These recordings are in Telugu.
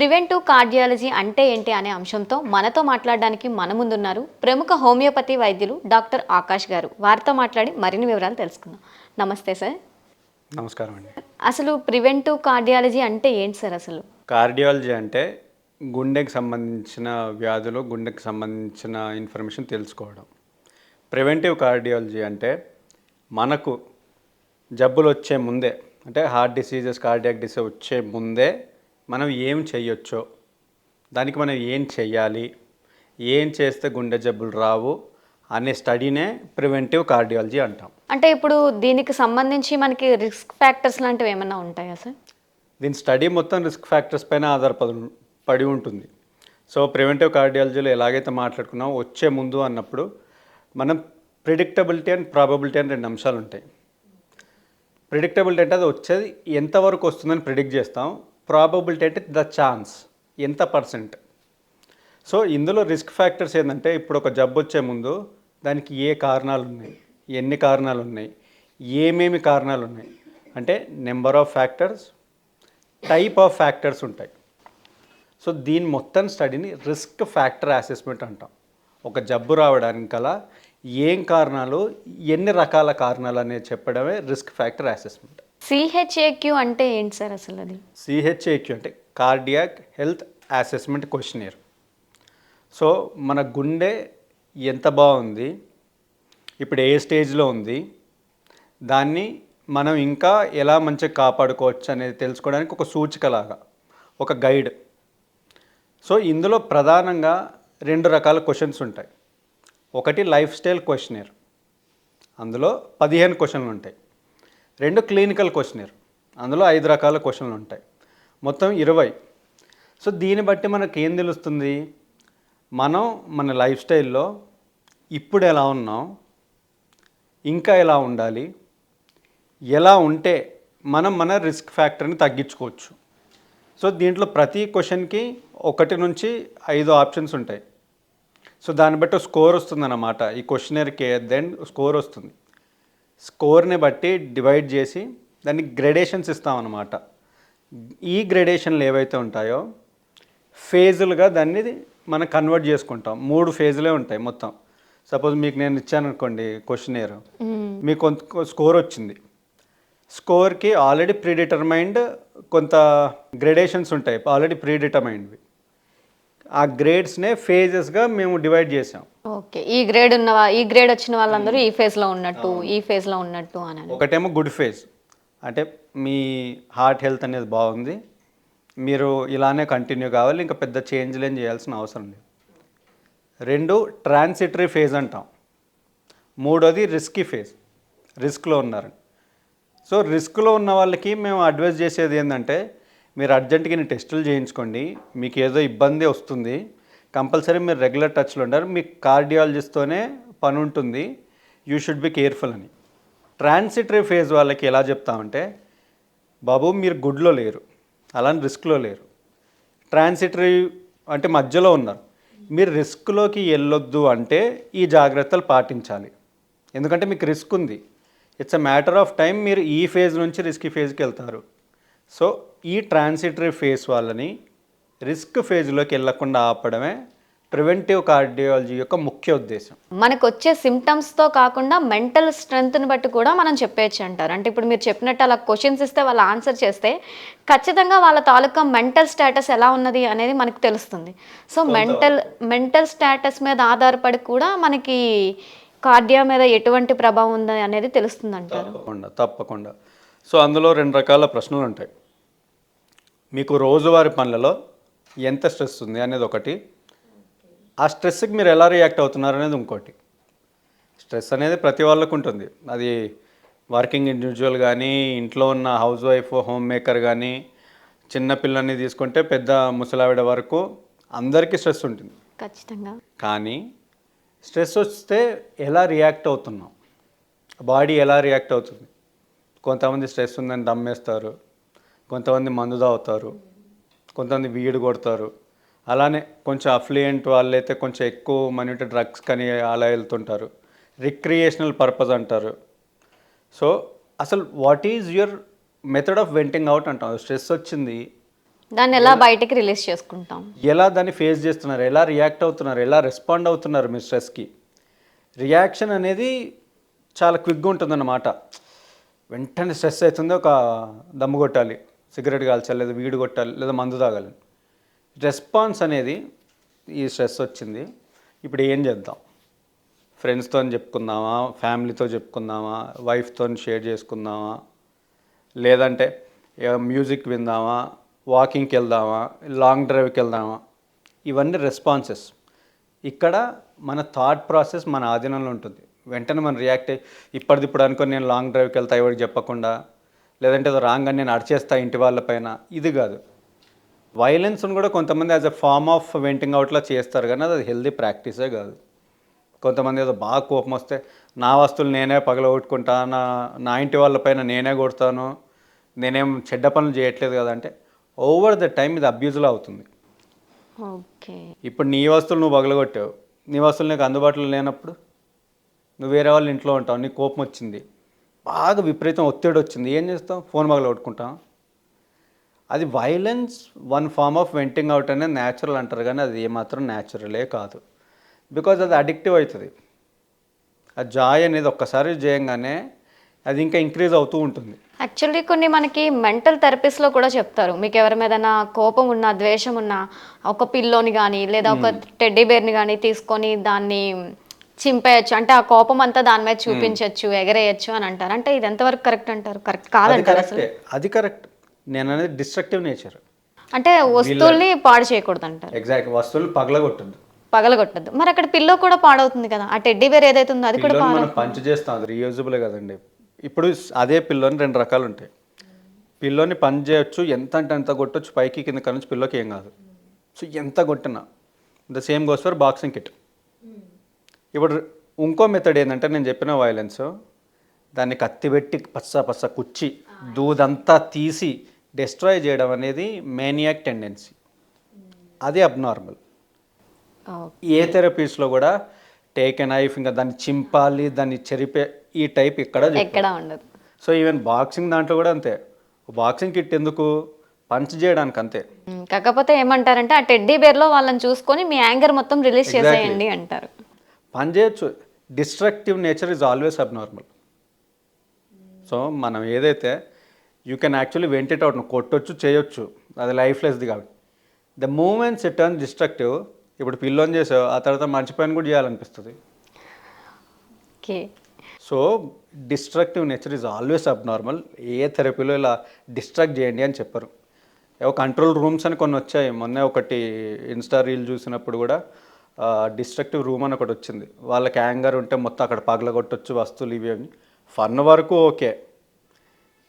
ప్రివెంటివ్ కార్డియాలజీ అంటే ఏంటి అనే అంశంతో మనతో మాట్లాడడానికి మన ముందున్నారు ప్రముఖ హోమియోపతి వైద్యులు డాక్టర్ ఆకాష్ గారు. వారితో మాట్లాడి మరిన్ని వివరాలు తెలుసుకుందాం. నమస్తే సార్. నమస్కారం అండి. అసలు ప్రివెంటివ్ కార్డియాలజీ అంటే ఏంటి సార్? అసలు కార్డియాలజీ అంటే గుండెకి సంబంధించిన వ్యాధులు, గుండెకి సంబంధించిన ఇన్ఫర్మేషన్ తెలుసుకోవడం. ప్రివెంటివ్ కార్డియాలజీ అంటే మనకు జబ్బులు వచ్చే ముందే, అంటే హార్ట్ డిసీజెస్, కార్డియాక్ డిసీజ్ వచ్చే ముందే మనం ఏం చేయొచ్చో, దానికి మనం ఏం చెయ్యాలి, ఏం చేస్తే గుండె జబ్బులు రావు అనే స్టడీనే ప్రివెంటివ్ కార్డియాలజీ అంటాం. అంటే ఇప్పుడు దీనికి సంబంధించి మనకి రిస్క్ ఫ్యాక్టర్స్ లాంటివి ఏమైనా ఉంటాయా సార్? దీని స్టడీ మొత్తం రిస్క్ ఫ్యాక్టర్స్ పైన ఆధారపడి ఉంటుంది. సో ప్రివెంటివ్ కార్డియాలజీలో ఎలాగైతే మాట్లాడుకున్నామో వచ్చే ముందు అన్నప్పుడు మనం ప్రిడిక్టబిలిటీ అండ్ ప్రాబబిలిటీ అని రెండు అంశాలు ఉంటాయి. ప్రిడిక్టబిలిటీ అంటే అది వచ్చేది ఎంతవరకు వస్తుందని ప్రిడిక్ట్ చేస్తాం. ప్రాబబిలిటీ అంటే ద ఛాన్స్, ఎంత పర్సెంట్. సో ఇందులో రిస్క్ ఫ్యాక్టర్స్ ఏంటంటే ఇప్పుడు ఒక జబ్బు వచ్చే ముందు దానికి ఏ కారణాలు ఉన్నాయి, ఎన్ని కారణాలు ఉన్నాయి, ఏమేమి కారణాలు ఉన్నాయి అంటే number of factors, type of factors ఉంటాయి. సో దీని మొత్తం స్టడీని రిస్క్ ఫ్యాక్టర్ అసెస్మెంట్ అంటాం. ఒక జబ్బు రావడానికి గల ఏం కారణాలు, ఎన్ని రకాల కారణాలు అనేది చెప్పడమే రిస్క్ ఫ్యాక్టర్ అసెస్మెంట్. సిహెచ్ఏక్యూ అంటే ఏంటి సార్ అసలు? అది సిహెచ్ఏక్యూ అంటే cardiac health assessment questionnaire. So మన గుండె ఎంత బాగుంది, ఇప్పుడు ఏ స్టేజ్లో ఉంది, దాన్ని మనం ఇంకా ఎలా మంచిగా కాపాడుకోవచ్చు అనేది తెలుసుకోవడానికి ఒక సూచికలాగా, ఒక గైడ్. సో ఇందులో ప్రధానంగా రెండు రకాల క్వశ్చన్స్ ఉంటాయి. ఒకటి లైఫ్ స్టైల్ క్వశ్చనర్, అందులో 15 క్వశ్చన్లు ఉంటాయి. రెండు క్లినికల్ క్వశ్చనర్, అందులో 5 రకాల క్వశ్చన్లు ఉంటాయి, మొత్తం 20. సో దీన్ని బట్టి మనకు ఏం తెలుస్తుంది, మనం మన లైఫ్ స్టైల్లో ఇప్పుడు ఎలా ఉన్నాం, ఇంకా ఎలా ఉండాలి, ఎలా ఉంటే మనం మన రిస్క్ ఫ్యాక్టర్ని తగ్గించుకోవచ్చు. సో దీంట్లో ప్రతి క్వశ్చన్కి 1 నుంచి 5 ఆప్షన్స్ ఉంటాయి. సో దాన్ని బట్టి స్కోర్ వస్తుందన్నమాట. ఈ క్వశ్చనర్కి దెన్ స్కోర్ వస్తుంది. స్కోర్ని బట్టి డివైడ్ చేసి దాన్ని గ్రేడేషన్స్ ఇస్తామన్నమాట. ఈ గ్రేడేషన్లు ఏవైతే ఉంటాయో ఫేజులుగా దాన్ని మనం కన్వర్ట్ చేసుకుంటాం. 3 ఫేజులే ఉంటాయి మొత్తం. సపోజ్ మీకు నేను ఇచ్చాను అనుకోండి క్వశ్చనర్, మీకు కొంత స్కోర్ వచ్చింది. స్కోర్కి ఆల్రెడీ ప్రీడిటర్మైన్డ్ కొంత గ్రేడేషన్స్ ఉంటాయి, ఆల్రెడీ ప్రీడిటర్మైన్డ్వి. ఆ గ్రేడ్స్నే ఫేజెస్గా మేము డివైడ్ చేసాం. ఓకే, ఈ గ్రేడ్ వచ్చిన వాళ్ళందరూ ఈ ఫేజ్లో ఉన్నట్టు, ఈ ఫేజ్లో ఉన్నట్టు అని. ఒకటేమో గుడ్ ఫేజ్, అంటే మీ హార్ట్ హెల్త్ అనేది బాగుంది, మీరు ఇలానే కంటిన్యూ కావాలి, ఇంకా పెద్ద చేంజ్లు ఏం చేయాల్సిన అవసరం లేదు. 2 ట్రాన్సిటరీ ఫేజ్ అంటాం. 3వది రిస్కీ ఫేజ్, రిస్క్లో ఉన్నారని. సో రిస్క్లో ఉన్న వాళ్ళకి మేము అడ్వైజ్ చేసేది ఏంటంటే, మీరు అర్జెంటుగా టెస్టులు చేయించుకోండి, మీకు ఏదో ఇబ్బంది వస్తుంది, కంపల్సరీ మీరు రెగ్యులర్ టచ్లో ఉంటారు, మీకు కార్డియాలజిస్ట్తోనే పని ఉంటుంది, యూ షుడ్ బి కేర్ఫుల్ అని. ట్రాన్సిటరీ ఫేజ్ వాళ్ళకి ఎలా చెప్తామంటే, బాబు మీరు గుడ్లో లేరు, అలానే రిస్క్లో లేరు, ట్రాన్సిటరీ అంటే మధ్యలో ఉన్నారు, మీరు రిస్క్లోకి వెళ్ళొద్దు అంటే ఈ జాగ్రత్తలు పాటించాలి. ఎందుకంటే మీకు రిస్క్ ఉంది, it's a matter of time, మీరు ఈ ఫేజ్ నుంచి రిస్కీ ఫేజ్కి వెళ్తారు. సో ఈ ట్రాన్సిటరీ ఫేజ్ వాళ్ళని రిస్క్ ఫేజ్లోకి వెళ్ళకుండా ఆపడమే ప్రివెంటివ్ కార్డియాలజీ యొక్క ముఖ్య ఉద్దేశం. మనకు వచ్చే సిమ్టమ్స్తో కాకుండా మెంటల్ స్ట్రెంగ్త్ని బట్టి కూడా మనం చెప్పేయచ్చు అంటారు. అంటే ఇప్పుడు మీరు చెప్పినట్టు అలా క్వశ్చన్స్ ఇస్తే వాళ్ళు ఆన్సర్ చేస్తే ఖచ్చితంగా వాళ్ళ తాలూకా మెంటల్ స్టేటస్ ఎలా ఉన్నది అనేది మనకు తెలుస్తుంది. సో మెంటల్ స్టేటస్ మీద ఆధారపడి కూడా మనకి కార్డియా మీద ఎటువంటి ప్రభావం ఉంది అనేది తెలుస్తుంది అంటారు. తప్పకుండా. సో అందులో 2 రకాల ప్రశ్నలు ఉంటాయి. మీకు రోజువారీ పనులలో ఎంత స్ట్రెస్ ఉంది అనేది ఒకటి, ఆ స్ట్రెస్కి మీరు ఎలా రియాక్ట్ అవుతున్నారు అనేది ఇంకోటి. స్ట్రెస్ అనేది ప్రతి వాళ్ళకు ఉంటుంది, అది వర్కింగ్ ఇండివిజువల్ కానీ, ఇంట్లో ఉన్న హౌస్ వైఫ్, హోమ్ మేకర్ కానీ, చిన్నపిల్లల్ని తీసుకుంటే పెద్ద ముసలావిడ వరకు అందరికీ స్ట్రెస్ ఉంటుంది ఖచ్చితంగా. కానీ స్ట్రెస్ వస్తే ఎలా రియాక్ట్ అవుతున్నాం, బాడీ ఎలా రియాక్ట్ అవుతుంది. కొంతమంది స్ట్రెస్ ఉందని దమ్మేస్తారు, కొంతమంది మందు తాగుతారు, కొంతమంది వీడు కొడతారు, అలానే కొంచెం అఫ్లుయెంట్ వాళ్ళైతే కొంచెం ఎక్కువ మనీ డ్రగ్స్ కానీ అలా వెళ్తుంటారు, రిక్రియేషనల్ పర్పస్ అంటారు. సో అసలు what is your method of venting out అంటాం. స్ట్రెస్ వచ్చింది, దాన్ని ఎలా బయటికి రిలీజ్ చేసుకుంటాం? ఎలా దాన్ని ఫేస్ చేస్తున్నారు, ఎలా రియాక్ట్ అవుతున్నారు, ఎలా రెస్పాండ్ అవుతున్నారు మీ స్ట్రెస్కి. రియాక్షన్ అనేది చాలా క్విక్గా ఉంటుందన్నమాట. వెంటనే స్ట్రెస్ అవుతుంది, ఒక దమ్ము కొట్టాలి, సిగరెట్ కాల్చాలి, లేదా వీడు కొట్టాలి, లేదా మందు తాగాలి. రెస్పాన్స్ అనేది ఈ స్ట్రెస్ వచ్చింది, ఇప్పుడు ఏం చేద్దాం, ఫ్రెండ్స్తో చెప్పుకుందామా, ఫ్యామిలీతో చెప్పుకుందామా, వైఫ్తో షేర్ చేసుకుందామా, లేదంటే మ్యూజిక్ విందామా, వాకింగ్కి వెళ్దామా, లాంగ్ డ్రైవ్కి వెళ్దామా, ఇవన్నీ రెస్పాన్సెస్. ఇక్కడ మన థాట్ ప్రాసెస్ మన ఆధీనంలో ఉంటుంది. వెంటనే మనం రియాక్ట్ అయ్యి ఇప్పటిదిప్పుడు అనుకొని నేను లాంగ్ డ్రైవ్కి వెళ్తా ఎవరికి చెప్పకుండా, లేదంటే ఏదో రాంగ్ అని నేను అడిచేస్తా ఇంటి వాళ్ళపైన, ఇది కాదు. వైలెన్స్ను కూడా కొంతమంది as a form of venting అవుట్లా చేస్తారు, కానీ అది హెల్దీ ప్రాక్టీసే కాదు. కొంతమంది ఏదో బాగా కోపం వస్తే నా వస్తువులు నేనే పగలగొట్టుకుంటా, నా ఇంటి వాళ్ళపైన నేనే కొడతాను, నేనేం చెడ్డ పనులు చేయట్లేదు కదా అంటే, ఓవర్ ద టైం ఇది అబ్యూజ్లో అవుతుంది. ఓకే. ఇప్పుడు నీ వస్తువులు నువ్వు పగలగొట్టావు, నీ వస్తువులు నీకు అందుబాటులో లేనప్పుడు నువ్వు వేరే వాళ్ళ ఇంట్లో ఉంటావు, నీకు కోపం వచ్చింది, బాగా విపరీతం ఒత్తిడి వచ్చింది, ఏం చేస్తావు, ఫోన్ పగలగొట్టుకుంటాం. అది violence one form of venting out అనేది న్యాచురల్ అంటారు, కానీ అది ఏమాత్రం న్యాచురలే కాదు. బికాజ్ అది అడిక్టివ్ అవుతుంది. ఆ జాయ్ అనేది ఒక్కసారి చేయంగానే అది ఇంకా ఇంక్రీజ్ అవుతూ ఉంటుంది. యాక్చువల్లీ కొన్ని మనకి మెంటల్ థెరపిస్ట్లో కూడా చెప్తారు, మీకు ఎవరి మీదైనా కోపం ఉన్నా, ద్వేషం ఉన్నా ఒక పిల్లోని కానీ లేదా ఒక టెడ్డీ బేర్ని కానీ తీసుకొని దాన్ని చింపేయచ్చు, అంటే ఆ కోపం అంతా దాని మీద చూపించవచ్చు, ఎగరేయచ్చు అని అంటారు. అంటే ఇది ఎంతవరకు కరెక్ట్ అంటారు? కరెక్ట్ అది కాదంటారు అసలు? కరెక్టే, అది కరెక్ట్. నేను అనేది డిస్ట్రక్టివ్ నేచర్. అంటే వస్తువుల్ని పాడు చేయకూడదు అంటారు. ఎగ్జాక్ట్, వస్తువులు పగలగొట్టద్దు. పగలగొట్టద్దు. మరి అక్కడ పిల్లో కూడా పాడవుతుంది కదా, ఆ టెడ్డీ బేర్ ఏదైతే ఉందో అది కూడా పిల్లోని మనం పంచ్ చేస్తాం, అది రీయూజబులే కదండి. ఇప్పుడు అదే పిల్లోని రెండు రకాలు ఉంటాయి. పిల్లోని పంచ్ చేయొచ్చు, ఎంత అంటే అంత కొట్టొచ్చు, పైకి కింద నుంచి పిల్లోకి ఏం కాదు. సో ఎంత కొట్టినా the same goes for boxing kit. ఇప్పుడు ఇంకో మెథడ్ ఏంటంటే నేను చెప్పిన వైలెన్స్, దాన్ని కత్తి పెట్టి పచ్చ కుచ్చి దూదంతా తీసి డిస్ట్రాయ్ చేయడం అనేది మేనియాక్ టెండెన్సీ. అది అబ్నార్మల్. ఏ థెరపీస్లో కూడా టేక్ ఎ నైఫ్, ఇంకా దాన్ని చింపాలి, దాన్ని చెరిపే ఈ టైప్ ఇక్కడ ఎక్కడ ఉండదు. సో ఈవెన్ బాక్సింగ్ దాంట్లో కూడా అంతే. బాక్సింగ్ కిట్ ఎందుకు, పంచ్ చేయడానికి అంతే. కాకపోతే ఏమంటారంటే ఆ టెడ్డీ బేర్లో వాళ్ళని చూసుకొని మీ యాంగర్ మొత్తం రిలీజ్ చేసేయండి అంటారు. పని చేయొచ్చు, destructive nature is always abnormal. So మనం ఏదైతే you can actually vent it out, కొట్టొచ్చు, చేయొచ్చు, అది లైఫ్లెస్ది కాబట్టి. The moments it turn destructive. ఇప్పుడు పిల్లోని చేసావు, ఆ తర్వాత మర్చిపోయిన కూడా చేయాలనిపిస్తుంది. Okay. So destructive nature is always abnormal. ఏ థెరపీలో ఇలా డిస్ట్రాక్ట్ చేయండి అని చెప్పరు. ఏవో కంట్రోల్ రూమ్స్ అని కొన్ని వచ్చాయి. మొన్నే ఒకటి ఇన్స్టా రీల్ చూసినప్పుడు కూడా డిస్ట్రక్టివ్ రూమ్ అని ఒకటి వచ్చింది. వాళ్ళకి యాంగర్ ఉంటే మొత్తం అక్కడ పగలగొట్టొచ్చు వస్తువులు ఇవి అని. ఫన్ వరకు okay.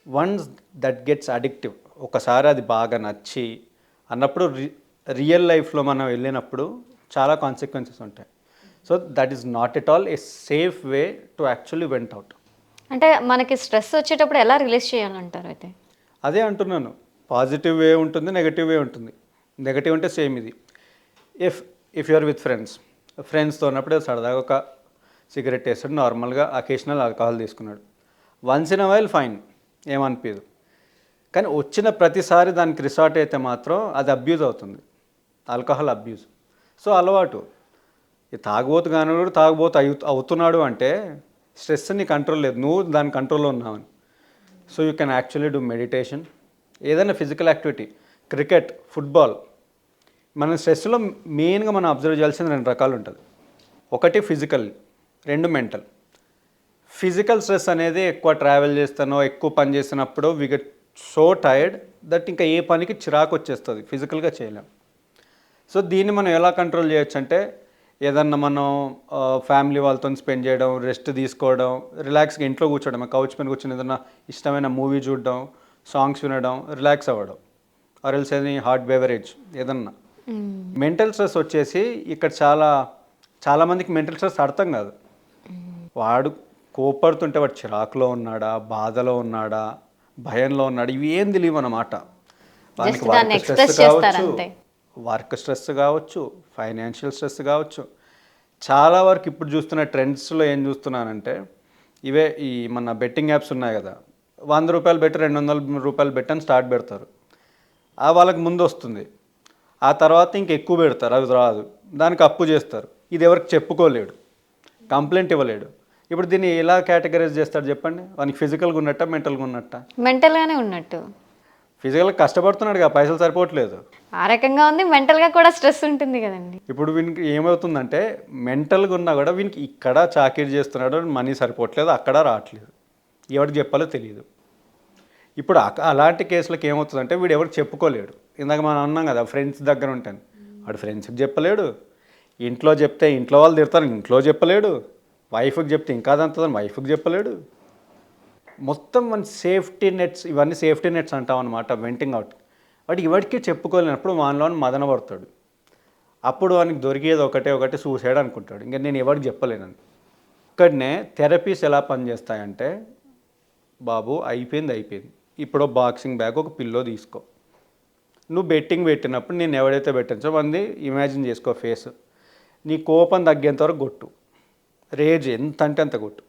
Once that gets addictive, ఒకసారి అది బాగా నచ్చి అన్నప్పుడు రియల్ లైఫ్లో మనం వెళ్ళినప్పుడు చాలా కాన్సిక్వెన్సెస్ ఉంటాయి. So that is not at all A safe way to actually went out. అంటే మనకి స్ట్రెస్ వచ్చేటప్పుడు ఎలా రిలీజ్ చేయాలంటారు అయితే? అదే అంటున్నాను, పాజిటివ్ వే ఉంటుంది, నెగటివ్ వే ఉంటుంది. నెగటివ్ అంటే సేమ్ ఇది. ఇఫ్ యు ఆర్ విత్ ఫ్రెండ్స్తో ఉన్నప్పుడు సరదాగా ఒక సిగరెట్ వేస్తాడు, నార్మల్గా అకేషనల్ ఆల్కహాల్ తీసుకున్నాడు, once in a while fine, ఏమనిపించదు. కానీ వచ్చిన ప్రతిసారి దానికి రిసార్ట్ అయితే మాత్రం అది అబ్యూజ్ అవుతుంది, ఆల్కహాల్ అబ్యూజ్. సో అలవాటు. ఈ తాగుబోతు కానివాడు తాగుబోతు అవుతున్నాడు అంటే స్ట్రెస్ నీ కంట్రోల్ లేదు, నువ్వు దాని కంట్రోల్లో ఉన్నావని. So you can actually do meditation, ఏదైనా ఫిజికల్ యాక్టివిటీ, క్రికెట్, ఫుట్బాల్. మన స్ట్రెస్లో మెయిన్గా మనం అబ్జర్వ్ చేయాల్సిన రెండు రకాలు ఉంటుంది. ఒకటి ఫిజికల్, రెండు మెంటల్. ఫిజికల్ స్ట్రెస్ అనేది ఎక్కువ ట్రావెల్ చేస్తానో ఎక్కువ పని చేసినప్పుడు we get so tired that ఇంకా ఏ పనికి చిరాకు వచ్చేస్తుంది, ఫిజికల్గా చేయలేం. సో దీన్ని మనం ఎలా కంట్రోల్ చేయొచ్చు అంటే, ఏదన్నా మనం ఫ్యామిలీ వాళ్ళతో స్పెండ్ చేయడం, రెస్ట్ తీసుకోవడం, రిలాక్స్గా ఇంట్లో కూర్చోవడం, కౌచ్ పైన కూర్చొని ఏదన్నా ఇష్టమైన మూవీ చూడడం, సాంగ్స్ వినడం, రిలాక్స్ అవ్వడం, or else any hot beverage ఏదన్నా. మెంటల్ స్ట్రెస్ వచ్చేసి ఇక్కడ చాలామందికి మెంటల్ స్ట్రెస్ అర్థం కాదు. వాడు కోపడుతుంటే వాడు చిరాకులో ఉన్నాడా, బాధలో ఉన్నాడా, భయంలో ఉన్నాడా, ఇవి ఏం తెలియవు అన్నమాట. వానికి వర్క్ స్ట్రెస్ కావచ్చు, ఫైనాన్షియల్ స్ట్రెస్ కావచ్చు. చాలా వరకు ఇప్పుడు చూస్తున్న ట్రెండ్స్లో ఏం చూస్తున్నానంటే, ఇవే ఈ మన బెట్టింగ్ యాప్స్ ఉన్నాయి కదా, 100 రూపాయలు పెట్టి 200 రూపాయలు పెట్టి అని స్టార్ట్ పెడతారు. ఆ వాళ్ళకి ముందు వస్తుంది, ఆ తర్వాత ఇంకెక్కువ పెడతారు, అది రాదు, దానికి అప్పు చేస్తారు. ఇది ఎవరికి చెప్పుకోలేడు, కంప్లైంట్ ఇవ్వలేడు. ఇప్పుడు దీన్ని ఎలా కేటగరైజ్ చేస్తాడు చెప్పండి? వానికి ఫిజికల్గా ఉన్నట్ట, మెంటల్గా ఉన్నట్ట? మెంటల్గానే ఉన్నట్టు. ఫిజికల్గా కష్టపడుతున్నాడుగా, పైసలు సరిపోవట్లేదు. ఆ రకంగా ఉంది, మెంటల్గా కూడా స్ట్రెస్ ఉంటుంది కదండి. ఇప్పుడు వీనికి ఏమవుతుందంటే మెంటల్గా ఉన్నా కూడా వీనికి ఇక్కడ చాకరీ చేస్తున్నాడు, మనీ సరిపోవట్లేదు, అక్కడ రావట్లేదు, ఎవరికి చెప్పాలో తెలియదు. ఇప్పుడు అలాంటి కేసులకు ఏమవుతుందంటే వీడు ఎవరికి చెప్పుకోలేడు. ఇందాక మనం అన్నాం కదా ఫ్రెండ్స్ దగ్గర ఉంటాను, వాడు ఫ్రెండ్స్కి చెప్పలేడు, ఇంట్లో చెప్తే ఇంట్లో వాళ్ళు తిడతారు, ఇంట్లో చెప్పలేడు, వైఫ్కి చెప్తే ఇంకా అదంతదని వైఫ్కి చెప్పలేడు. మొత్తం మన సేఫ్టీ నెట్స్, ఇవన్నీ సేఫ్టీ నెట్స్ అంటాం అనమాట, వెంటింగ్ అవుట్. వాడు ఎవరికి చెప్పుకోలేనప్పుడు వానిలో మదన పడతాడు. అప్పుడు వానికి దొరికేది ఒకటే సూసైడ్ అనుకుంటాడు, ఇంకా నేను ఎవరికి చెప్పలేనని. ఇక్కడనే థెరపీస్ ఎలా పనిచేస్తాయంటే, బాబు అయిపోయింది, ఇప్పుడు బాక్సింగ్ బ్యాగ్ ఒక పిల్లో తీసుకో, నువ్వు బెట్టింగ్ పెట్టినప్పుడు నేను ఎవడైతే పెట్టించో మంది ఇమాజిన్ చేసుకో ఫేస్, నీ కోపం తగ్గేంత వరకు కొట్టు, రేజ్ ఎంత అంటే అంత కొట్టు.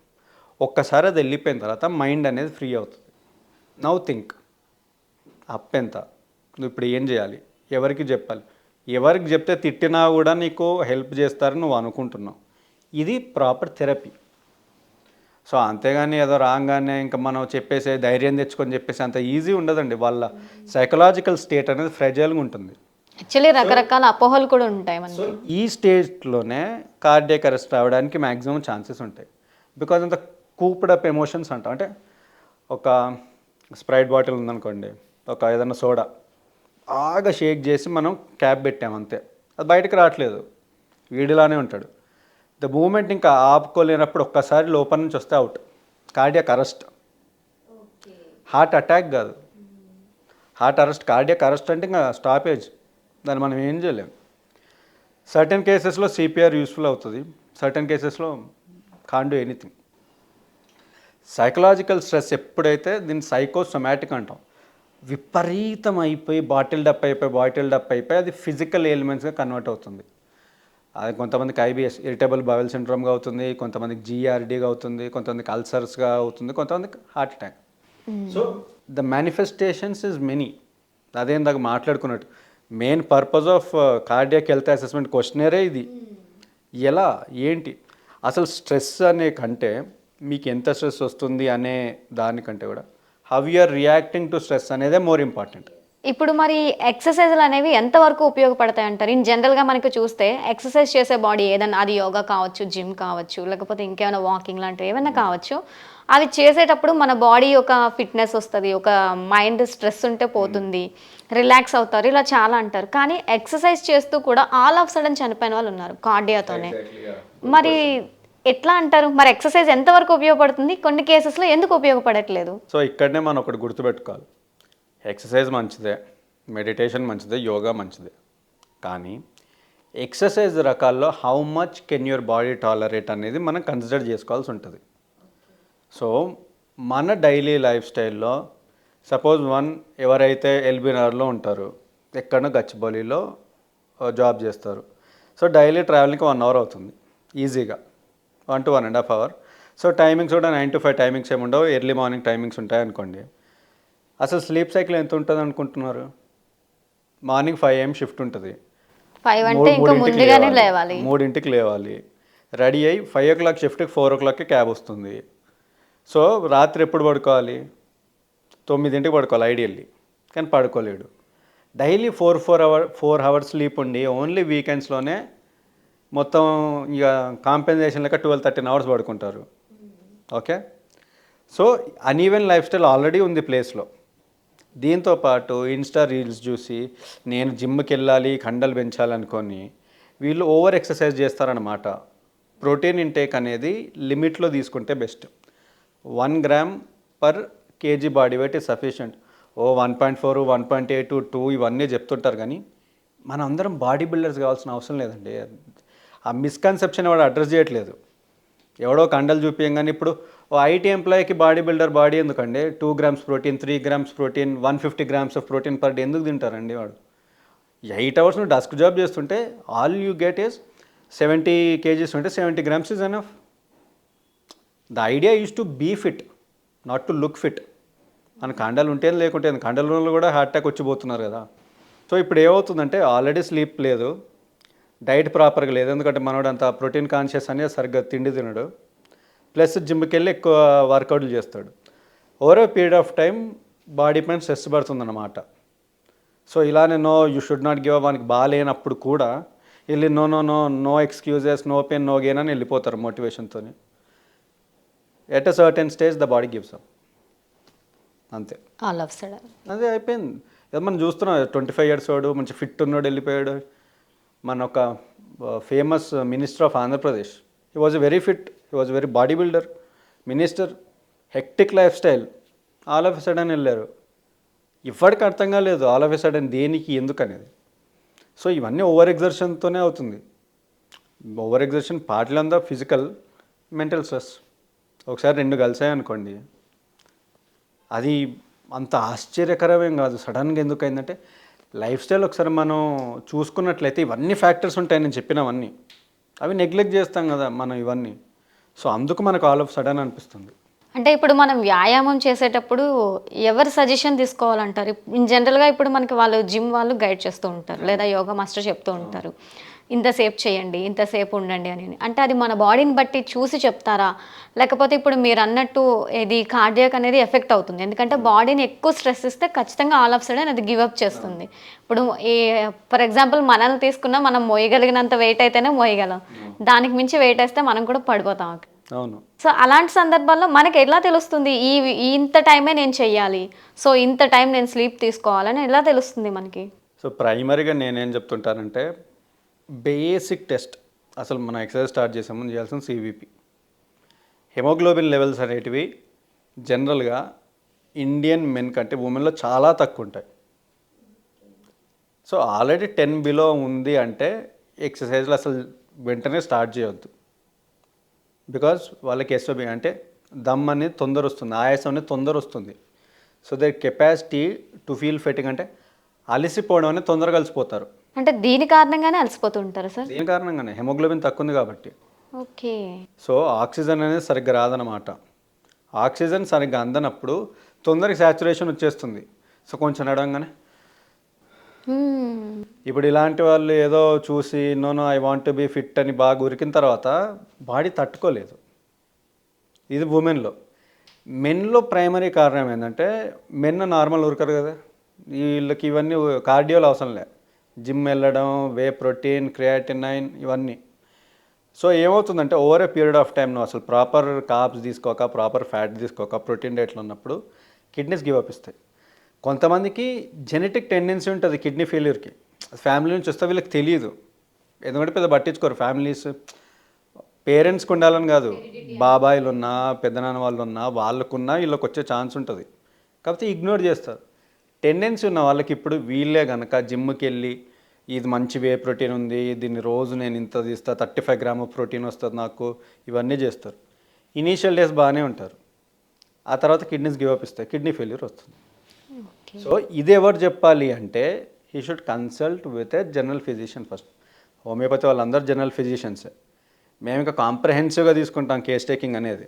ఒక్కసారి అది వెళ్ళిపోయిన తర్వాత మైండ్ అనేది ఫ్రీ అవుతుంది. నౌ థింక్, అప్ ఎంత, నువ్వు ఇప్పుడు ఏం చేయాలి, ఎవరికి చెప్పాలి, ఎవరికి చెప్తే తిట్టినా కూడా నీకు హెల్ప్ చేస్తారని నువ్వు అనుకుంటున్నావు. ఇది ప్రాపర్ థెరపీ. సో అంతేగాని ఏదో రాగానే ఇంకా మనం చెప్పేసి ధైర్యం తెచ్చుకొని చెప్పేసి అంత ఈజీ ఉండదండి. వాళ్ళ సైకలాజికల్ స్టేట్ అనేది ఫ్రెజైల్గా ఉంటుంది. యాక్చువల్లీ రకరకాల అపోహలు కూడా ఉంటాయి సో మనకి. ఈ స్టేజ్లోనే కార్డియాక్ అరెస్ట్ అవ్వడానికి మ్యాక్సిమం ఛాన్సెస్ ఉంటాయి. బికాజ్ అంత కూప్డ్ అప్ ఎమోషన్స్ అంటాం. అంటే ఒక స్ప్రైట్ బాటిల్ ఉందనుకోండి, ఒక ఏదైనా సోడా బాగా షేక్ చేసి మనం క్యాప్ పెట్టాము అంతే, అది బయటకు రావట్లేదు, వీడిలానే ఉంటాడు. ద మూమెంట్ ఇంకా ఆపుకోలేనప్పుడు ఒక్కసారి లోపల నుంచి వస్తే out, cardiac arrest. Heart attack కాదు, హార్ట్ అరెస్ట్. కార్డియాక్ అరెస్ట్ అంటే ఇంకా స్టాపేజ్, దాన్ని మనం ఏం చేయలేం. సర్టెన్ కేసెస్లో సిపిఆర్ యూస్ఫుల్ అవుతుంది, సర్టెన్ కేసెస్లో can do anything. Psychological stress ఎప్పుడైతే దీన్ని సైకోసొమాటిక్ అంటాం, విపరీతం అయిపోయి బాటిల్ డప్ అయిపోయి అది ఫిజికల్ ఎలిమెంట్స్గా కన్వర్ట్ అవుతుంది. అది కొంతమందికి ఐబిఎస్, ఇరిటబుల్ బవెల్ సిండ్రోమ్గా అవుతుంది, కొంతమందికి జిఆర్డీగా అవుతుంది, కొంతమందికి అల్సర్స్గా అవుతుంది, కొంతమందికి heart attack. So the manifestations is many. అదే ఇందాక మాట్లాడుకున్నట్టు main purpose of cardiac health assessment క్వశ్చనరే ఇది. ఎలా ఏంటి అసలు స్ట్రెస్ అనే కంటే, మీకు ఎంత స్ట్రెస్ వస్తుంది అనే దానికంటే కూడా how you are reacting to stress అనేదే మోర్ ఇంపార్టెంట్. ఇప్పుడు మరి ఎక్సర్సైజులు అనేవి ఎంతవరకు ఉపయోగపడతాయి అంటారు? ఇన్ జనరల్గా మనకి చూస్తే ఎక్సర్సైజ్ చేసే బాడీ ఏదన్నా, అది యోగా కావచ్చు, జిమ్ కావచ్చు, లేకపోతే ఇంకేమైనా వాకింగ్ లాంటివి ఏమైనా కావచ్చు, అవి చేసేటప్పుడు మన బాడీ ఒక ఫిట్నెస్ వస్తుంది, ఒక మైండ్ స్ట్రెస్ ఉంటే పోతుంది, రిలాక్స్ అవుతారు, ఇలా చాలా అంటారు. కానీ ఎక్సర్సైజ్ చేస్తూ కూడా ఆల్ ఆఫ్ సడన్ చనిపోయిన వాళ్ళు ఉన్నారు కార్డియాతోనే. మరి ఎట్లా అంటారు? మరి ఎక్సర్సైజ్ ఎంతవరకు ఉపయోగపడుతుంది, కొన్ని కేసెస్లో ఎందుకు ఉపయోగపడట్లేదు? సో ఇక్కడనే మనం ఒకటి గుర్తుపెట్టుకోవాలి, ఎక్సర్సైజ్ మంచిదే, మెడిటేషన్ మంచిదే, యోగా మంచిదే, కానీ ఎక్సర్సైజ్ రకాల్లో how much can your body tolerate అనేది మనం కన్సిడర్ చేసుకోవాల్సి ఉంటుంది. సో మన డైలీ లైఫ్ స్టైల్లో సపోజ్ ఎవరైతే ఎల్బీనగర్లో ఉంటారు, ఎక్కడో గచ్చిబౌలిలో జాబ్ చేస్తారు, సో డైలీ ట్రావెలింగ్కి 1 అవర్ అవుతుంది ఈజీగా, 1 to 1.5 hours. సో టైమింగ్స్ కూడా 9 to 5 టైమింగ్స్ ఏమి ఉండవు, ఎర్లీ మార్నింగ్ టైమింగ్స్ ఉంటాయి అనుకోండి. అసలు స్లీప్ సైకిల్ ఎంత ఉంటుంది అనుకుంటున్నారు? మార్నింగ్ 5 AM షిఫ్ట్ ఉంటుంది, 5 అంటే ఇంకా ముందుగానే లేవాలి, 3ంటికి లేవాలి, రెడీ అయ్యి 5 o'clock షిఫ్ట్కి 4 o'clockకి క్యాబ్ వస్తుంది. సో రాత్రి ఎప్పుడు పడుకోవాలి? 9ంటికి పడుకోవాలి ఐడియల్లీ, కానీ పడుకోలేడు. డైలీ 4 hours స్లీప్ ఉండి ఓన్లీ వీకెండ్స్లోనే మొత్తం ఇక కాంపెన్సేషన్ లెక్క 12-13 hours పడుకుంటారు. Okay, so uneven life style already ఉంది ప్లేస్లో. దీంతోపాటు ఇన్స్టా రీల్స్ చూసి నేను జిమ్కి వెళ్ళాలి, కండలు పెంచాలనుకొని వీళ్ళు ఓవర్ ఎక్సర్సైజ్ చేస్తారనమాట. ప్రోటీన్ ఇంటేక్ అనేది లిమిట్లో తీసుకుంటే best. 1 gram per kg body weight is sufficient. 1.4, 1.8, 2 ఇవన్నీ చెప్తుంటారు, కానీ మనం అందరం బాడీ బిల్డర్స్ కావాల్సిన అవసరం లేదండి. ఆ మిస్కన్సెప్షన్ వాడు అడ్రస్ చేయట్లేదు. ఎవడో కండలు చూపించగానే ఇప్పుడు ఐటీ ఎంప్లాయీకి బాడీ బిల్డర్ బాడీ ఎందుకండి? 2 grams protein, 3 grams protein, 150 grams of protein per day ఎందుకు తింటారండి? వాడు 8 hours నువ్వు డస్క్ జాబ్ చేస్తుంటే all you get is 70 kgs ఉంటే 70 grams is enough. The idea is to be fit, not to look fit. మన కండలు ఉంటే లేకుంటే కండల రోజులు కూడా హార్ట్ అటాక్ వచ్చిపోతున్నారు కదా. సో ఇప్పుడు ఏమవుతుందంటే ఆల్రెడీ స్లీప్ లేదు, డైట్ ప్రాపర్గా లేదు, ఎందుకంటే మనోడు అంత ప్రోటీన్ కాన్షియస్ అనేది సరిగ్గా తిండి తినడు, ప్లస్ జిమ్కి వెళ్ళి ఎక్కువ వర్కౌట్లు చేస్తాడు. Over a period of time body పైన స్ట్రెస్ పడుతుందన్నమాట. సో ఇలానే no you should not give up, వానికి బాగాలేనప్పుడు కూడా వెళ్ళి no no no no excuses, no pain no gain అని వెళ్ళిపోతారు మోటివేషన్తో. At a certain stage the body gives up, అంతే. ఆల్ ఆఫ్ సడన్ అదే అయిపోయింది. ఏదో మనం చూస్తున్నాం 25 years వాడు మంచి ఫిట్ ఉన్నాడు వెళ్ళిపోయాడు. మన ఒక famous minister of Andhra Pradesh, he was very fit, he was very body builder minister, hectic life style, all of a sudden వెళ్ళారు. ఇప్పటికి అర్థం కాలేదు ఆల్ ఆఫ్ ఎ సడన్ దేనికి ఎందుకు అనేది. సో ఇవన్నీ ఓవర్ ఎగ్జర్షన్తోనే అవుతుంది. Over exertion partly on the physical, mental stress. ఒకసారి రెండు కలిసాయి అనుకోండి, అది అంత ఆశ్చర్యకరమేం కాదు. సడన్గా ఎందుకు అయిందంటే లైఫ్ స్టైల్ ఒకసారి మనం చూసుకున్నట్లయితే ఇవన్నీ ఫ్యాక్టర్స్ ఉంటాయి నేను చెప్పినవన్నీ, అవి నెగ్లెక్ట్ చేస్తాం కదా మనం ఇవన్నీ. సో అందుకు మనకు ఆల్ ఆఫ్ సడన్ అనిపిస్తుంది. అంటే ఇప్పుడు మనం వ్యాయామం చేసేటప్పుడు ఎవరి సజెషన్ తీసుకోవాలంటారు? ఇన్ జనరల్‌గా ఇప్పుడు మనకి వాళ్ళు జిమ్ వాళ్ళు గైడ్ చేస్తూ ఉంటారు, లేదా యోగా మాస్టర్ చెప్తూ ఉంటారు. ఇంతసేపు చేయండి, ఇంతసేపు ఉండండి అని. అంటే అది మన బాడీని బట్టి చూసి చెప్తారా? లేకపోతే ఇప్పుడు మీరన్నట్టు ఇది కార్డియాక్ అనేది ఎఫెక్ట్ అవుతుంది. ఎందుకంటే బాడీని ఎక్కువ స్ట్రెస్ ఇస్తే ఖచ్చితంగా ఆల్ ఆఫ్ సడన్ అది గివ్ అప్ చేస్తుంది. ఇప్పుడు ఫర్ ఎగ్జాంపుల్ మనల్ని తీసుకున్నా మనం మోయగలిగినంత వెయిట్ అయితేనే మోయగలం. దానికి మించి వెయిట్ వేస్తే మనం కూడా పడిపోతాం. అవును. సో అలాంటి సందర్భాల్లో మనకి ఎలా తెలుస్తుంది ఇంత టైమే నేను చెయ్యాలి, సో ఇంత టైం నేను స్లీప్ తీసుకోవాలని ఎలా తెలుస్తుంది మనకి? సో ప్రైమరీగా నేనేం చెప్తుంటానంటే బేసిక్ టెస్ట్, అసలు మనం ఎక్సర్సైజ్ స్టార్ట్ చేసే ముందు చేయాల్సిన సివిపి. హెమోగ్లోబిన్ లెవెల్స్ అనేటివి జనరల్గా ఇండియన్ మెన్ కంటే ఉమెన్లో చాలా తక్కువ ఉంటాయి. సో ఆల్రెడీ 10 బిలో ఉంది అంటే ఎక్సర్సైజ్లు అసలు వెంటనే స్టార్ట్ చేయొద్దు. బికాజ్ వాళ్ళకి ఎస్ఓబి అంటే దమ్ అనేది తొందర వస్తుంది, ఆయాసం అనేది తొందర వస్తుంది. So they capacity to feel fatigue అంటే అలసిపోవడం అనేది తొందరగా అలసిపోతారు. అంటే దీని కారణంగానే అలసిపోతూ ఉంటారు సార్? దీని కారణంగానే హెమోగ్లోబిన్ తక్కువ ఉంది కాబట్టి. ఓకే. సో ఆక్సిజన్ అనేది సరిగ్గా రాదనమాట. ఆక్సిజన్ సరిగ్గా అందనప్పుడు తొందరగా సాచురేషన్ వచ్చేస్తుంది. సో కొంచెం నడవంగానే ఇప్పుడు ఇలాంటి వాళ్ళు ఏదో చూసి no I want to be fit అని బాగా ఉరికిన తర్వాత బాడీ తట్టుకోలేదు. ఇది ఉమెన్లో. మెన్లో ప్రైమరీ కారణం ఏంటంటే మెన్ నార్మల్ ఉరకరు కదా, వీళ్ళకి ఇవన్నీ కార్డియోలు అవసరం లే, జిమ్ వెళ్ళడం, వే ప్రోటీన్, క్రియాటినైన్ ఇవన్నీ. సో ఏమవుతుందంటే over a period of time నువ్వు అసలు ప్రాపర్ కార్బ్స్ తీసుకోక, ప్రాపర్ ఫ్యాట్ తీసుకోక, ప్రోటీన్ డైట్లో ఉన్నప్పుడు కిడ్నీస్ గివ్ అప్ ఇస్తాయి. కొంతమందికి జెనెటిక్ టెండెన్సీ ఉంటుంది కిడ్నీ ఫెయిల్యూర్కి, ఫ్యామిలీ నుంచి వస్తే వీళ్ళకి తెలియదు, ఎందుకంటే పెద్ద పట్టించుకోరు ఫ్యామిలీస్. పేరెంట్స్కి ఉండాలని కాదు, బాబాయిలు ఉన్నా పెద్దనాన్న వాళ్ళు ఉన్నా వాళ్ళకున్నా వీళ్ళకి వచ్చే ఛాన్స్ ఉంటుంది, కాకపోతే ఇగ్నోర్ చేస్తారు. టెండెన్సీ ఉన్న వాళ్ళకి ఇప్పుడు వీళ్ళే కనుక జిమ్కి వెళ్ళి ఇది మంచి వే ప్రోటీన్ ఉంది, దీన్ని రోజు నేను ఇంత తీస్తా, 35 grams ప్రోటీన్ వస్తుంది నాకు, ఇవన్నీ చేస్తారు. ఇనీషియల్ డేస్ బాగానే ఉంటారు, ఆ తర్వాత కిడ్నీస్ గివ్ అప్ ఇస్తాయి, కిడ్నీ ఫెయిల్యూర్ వస్తుంది. సో ఇది ఎవరు చెప్పాలి అంటే he should consult with a general physician first. Homeopathy వాళ్ళందరూ జనరల్ ఫిజిషియన్సే. మేము ఇంకా కాంప్రహెన్సివ్గా తీసుకుంటాం కేస్ టేకింగ్ అనేది.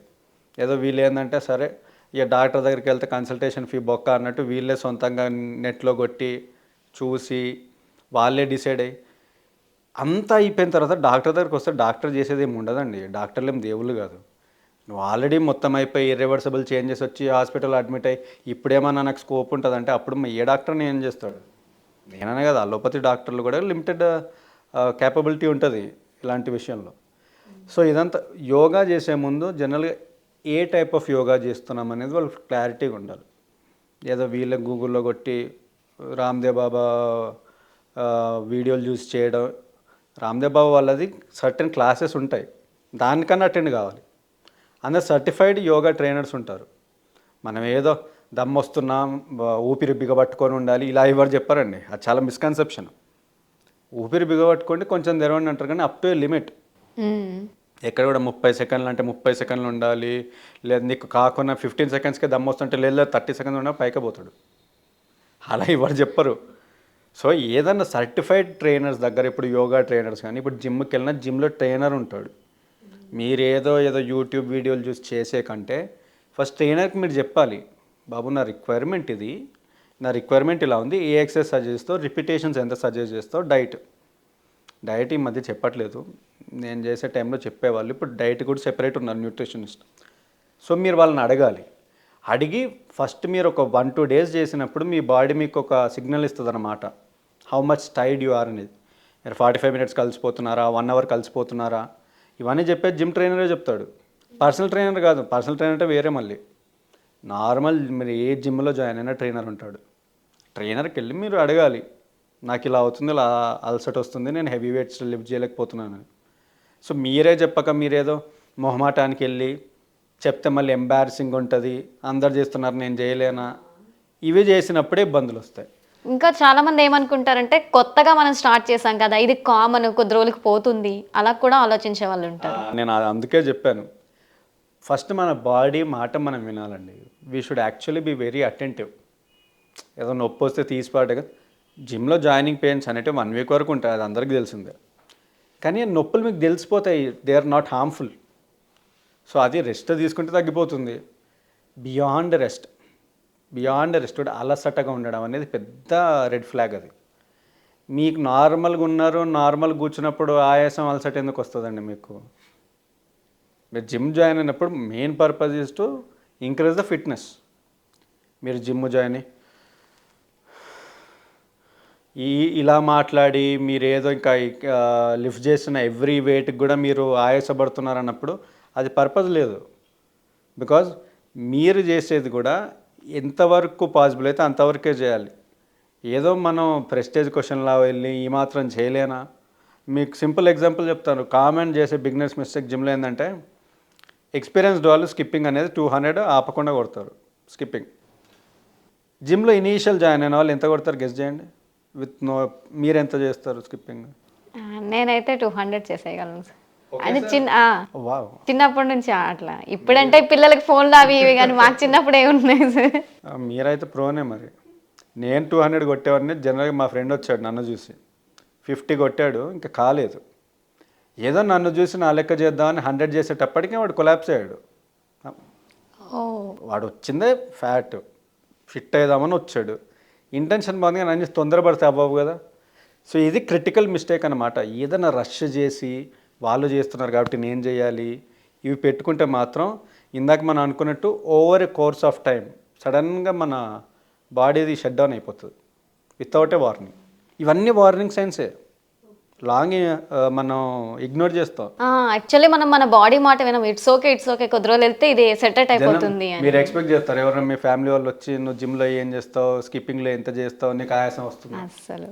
ఏదో వీళ్ళు ఏంటంటే సరే ఇక డాక్టర్ దగ్గరికి వెళ్తే కన్సల్టేషన్ ఫీ బొక్క అన్నట్టు వీళ్ళే సొంతంగా నెట్లో కొట్టి చూసి వాళ్ళే డిసైడ్ అయ్యి అంతా అయిపోయిన తర్వాత డాక్టర్ దగ్గరికి వస్తే డాక్టర్ చేసేది ఏమి ఉండదండి. డాక్టర్లు ఏం దేవుళ్ళు కాదు. నువ్వు ఆల్రెడీ మొత్తం అయిపోయి ఇర్రివర్సిబుల్ చేంజెస్ వచ్చి హాస్పిటల్ అడ్మిట్ అయ్యి ఇప్పుడేమన్నా నాకు స్కోప్ ఉంటుందంటే అప్పుడు ఏ డాక్టర్ని ఏం చేస్తాడు? నేననే కదా, అలోపతి డాక్టర్లు కూడా లిమిటెడ్ క్యాపబిలిటీ ఉంటుంది ఇలాంటి విషయంలో. సో ఇదంతా యోగా చేసే ముందు జనరల్గా ఏ టైప్ ఆఫ్ యోగా చేస్తున్నాం అనేది వాళ్ళు క్లారిటీగా ఉండాలి. ఏదో వీళ్ళ గూగుల్లో కొట్టి రామ్దేవ్ బాబా వీడియోలు చూసి చేయడం, రామ్దేవ్ బాబా వాళ్ళది సర్టెన్ క్లాసెస్ ఉంటాయి, దానికన్నా అటెండ్ కావాలి. అందరు సర్టిఫైడ్ యోగా ట్రైనర్స్ ఉంటారు. మనం ఏదో దమ్ వస్తున్నాం ఊపిరి బిగబట్టుకొని ఉండాలి ఇలా ఎవరు చెప్పారండి, అది చాలా మిస్కన్సెప్షన్. ఊపిరి బిగబట్టుకోండి కొంచెం తెరవండి అంటారు, కానీ అప్ టు లిమిట్. ఎక్కడ కూడా 30 సెకండ్లు అంటే 30 సెకండ్లు ఉండాలి, లేదా నీకు కాకుండా 15 సెకండ్స్కే దమ్ వస్తుంటే లేదా 30 సెకండ్స్ ఉన్నా పైకి పోతాడు, అలా ఎవరు చెప్పరు. సో ఏదన్నా సర్టిఫైడ్ ట్రైనర్స్ దగ్గర, ఇప్పుడు యోగా ట్రైనర్స్ కానీ, ఇప్పుడు జిమ్కి వెళ్ళినా జిమ్లో ట్రైనర్ ఉంటాడు. మీరు ఏదో యూట్యూబ్ వీడియోలు చూసి చేసే కంటే ఫస్ట్ ట్రైనర్కి మీరు చెప్పాలి బాబు నా రిక్వైర్మెంట్ ఇది, నా రిక్వైర్మెంట్ ఇలా ఉంది, ఏ ఎక్సర్సైజ్ సజెస్ట్ చేస్తావు, రిపిటేషన్స్ ఎంత సజెస్ట్ చేస్తావు, డైట్ ఈ మధ్య చెప్పట్లేదు, నేను చేసే టైంలో చెప్పేవాళ్ళు, ఇప్పుడు డైట్ కూడా సెపరేట్ ఉన్నారు న్యూట్రిషనిస్ట్. సో మీరు వాళ్ళని అడగాలి, అడిగి ఫస్ట్ మీరు ఒక 1-2 డేస్ చేసినప్పుడు మీ బాడీ మీకు ఒక సిగ్నల్ ఇస్తుంది అన్నమాట, how much tired you are అనేది. మీరు 45 మినిట్స్ కలిసిపోతున్నారా, 1 అవర్ కలిసిపోతున్నారా, ఇవన్నీ చెప్పేది జిమ్ ట్రైనరే చెప్తాడు, పర్సనల్ ట్రైనర్ కాదు. పర్సనల్ ట్రైనర్ అంటే వేరే, మళ్ళీ నార్మల్ మీరు ఏ జిమ్లో జాయిన్ అయినా ట్రైనర్ ఉంటాడు. ట్రైనర్కి వెళ్ళి మీరు అడగాలి, నాకు ఇలా అవుతుంది, ఇలా అలసట వస్తుంది, నేను హెవీ వెయిట్స్ లిఫ్ట్ చేయలేకపోతున్నాను. సో మీరే చెప్పక మీరేదో మొహమాటానికి వెళ్ళి చెప్తే మళ్ళీ ఎంబారసింగ్ ఉంటుంది, అందరు చేస్తున్నారు నేను చేయలేనా, ఇవి చేసినప్పుడే ఇబ్బందులు వస్తాయి. ఇంకా చాలా మంది ఏమనుకుంటారంటే కొత్తగా మనం స్టార్ట్ చేసాం కదా, ఇది కామన్, కొద్ది రోజులకి పోతుంది, అలా కూడా ఆలోచించే వాళ్ళు ఉంటారు. నేను అందుకే చెప్పాను, ఫస్ట్ మన బాడీ మాట మనం వినాలండి. We should actually be very attentive. ఏదో నొప్పి వస్తే తీసిపాటే, జిమ్లో జాయినింగ్ పెయిన్స్ అనేవి 1 వీక్ వరకు ఉంటాయి, అది అందరికీ తెలిసిందే. కానీ నొప్పులు మీకు తెలిసిపోతాయి, they are not harmful. So అది రెస్ట్ తీసుకుంటే తగ్గిపోతుంది. బియాండ్ రెస్ట్ కూడా అలసటగా ఉండడం అనేది పెద్ద రెడ్ ఫ్లాగ్. అది మీకు నార్మల్గా ఉన్నారు, నార్మల్ కూర్చున్నప్పుడు ఆయాసం అలసట ఎందుకు వస్తుందండి మీకు? మీరు జిమ్ జాయిన్ అయినప్పుడు main purpose is to increase the fitness. మీరు జిమ్ జాయిన్ ఇలా మాట్లాడి మీరు ఏదో ఇంకా లిఫ్ట్ చేస్తున్న ఎవ్రీ వెయిట్కి కూడా మీరు ఆయాసపడుతున్నారు అన్నప్పుడు అది పర్పస్ లేదు. బికాజ్ మీరు చేసేది కూడా ఎంతవరకు పాసిబుల్ అయితే అంతవరకే చేయాలి. ఏదో మనం ప్రెస్టేజ్ క్వశ్చన్లా వెళ్ళి ఈ మాత్రం చేయలేనా? మీకు సింపుల్ ఎగ్జాంపుల్ చెప్తాను. కామన్ చేసే బిగినర్స్ మిస్టేక్ జిమ్లో ఏంటంటే, ఎక్స్పీరియన్స్డ్ వాళ్ళు స్కిప్పింగ్ అనేది 200 ఆపకుండా కొడతారు. స్కిప్పింగ్ జిమ్లో ఇనీషియల్ జాయిన్ అయిన వాళ్ళు ఎంత కొడతారు గెస్ చేయండి. మీరు ఎంత చేస్తారు స్కిప్పింగ్? నేనైతే 200 చేసేయగలను సార్. అది వావ్, చిన్నప్పటి నుంచి అట్లా. ఇప్పుడంటే పిల్లలకి ఫోన్లు అవి ఇవి, కానీ మాకు చిన్నప్పుడు ఏమున్నాయి సార్. మీరైతే ప్రోనే మరి. నేను 200 కొట్టేవాడిని. జనరల్గా మా ఫ్రెండ్ వచ్చాడు నన్ను చూసి 50 కొట్టాడు, ఇంకా కాలేదు. ఏదో నన్ను చూసి నా లెక్క చేద్దామని 100 చేసేటప్పటికే వాడు కొలాప్స్ అయ్యాడు. వాడు వచ్చిందే ఫ్యాట్, ఫిట్ అయ్యేదామని వచ్చాడు. ఇంటెన్షన్ బాగుంది కానీ అన్ని తొందరపడితే అవ్వవు కదా. సో ఇది క్రిటికల్ మిస్టేక్ అన్నమాట. ఏదైనా రష్ చేసి వాళ్ళు చేస్తున్నారు కాబట్టి నేను చేయాలి ఇవి పెట్టుకుంటే మాత్రం ఇందాక మనం అనుకున్నట్టు over a course of time సడన్గా మన బాడీది షట్ డౌన్ అయిపోతుంది వితౌట్ ఏ వార్నింగ్. ఇవన్నీ వార్నింగ్ సైన్సే, లాంగ్ మనం ఇగ్నోర్ చేస్తాం. యాక్చువల్లీ మనం మన బాడీ మాట వినం. ఇట్స్ ఓకే కొద్ది రోజులు వెళ్తే ఇది సెటెట్ అయిపోతుంది. మీరు ఎక్స్పెక్ట్ చేస్తారు ఎవరైనా మీ ఫ్యామిలీ వాళ్ళు వచ్చి నువ్వు జిమ్లో ఏం చేస్తావు, స్కిప్పింగ్లో ఎంత చేస్తావు, నీకు ఆయాసం వస్తుంది.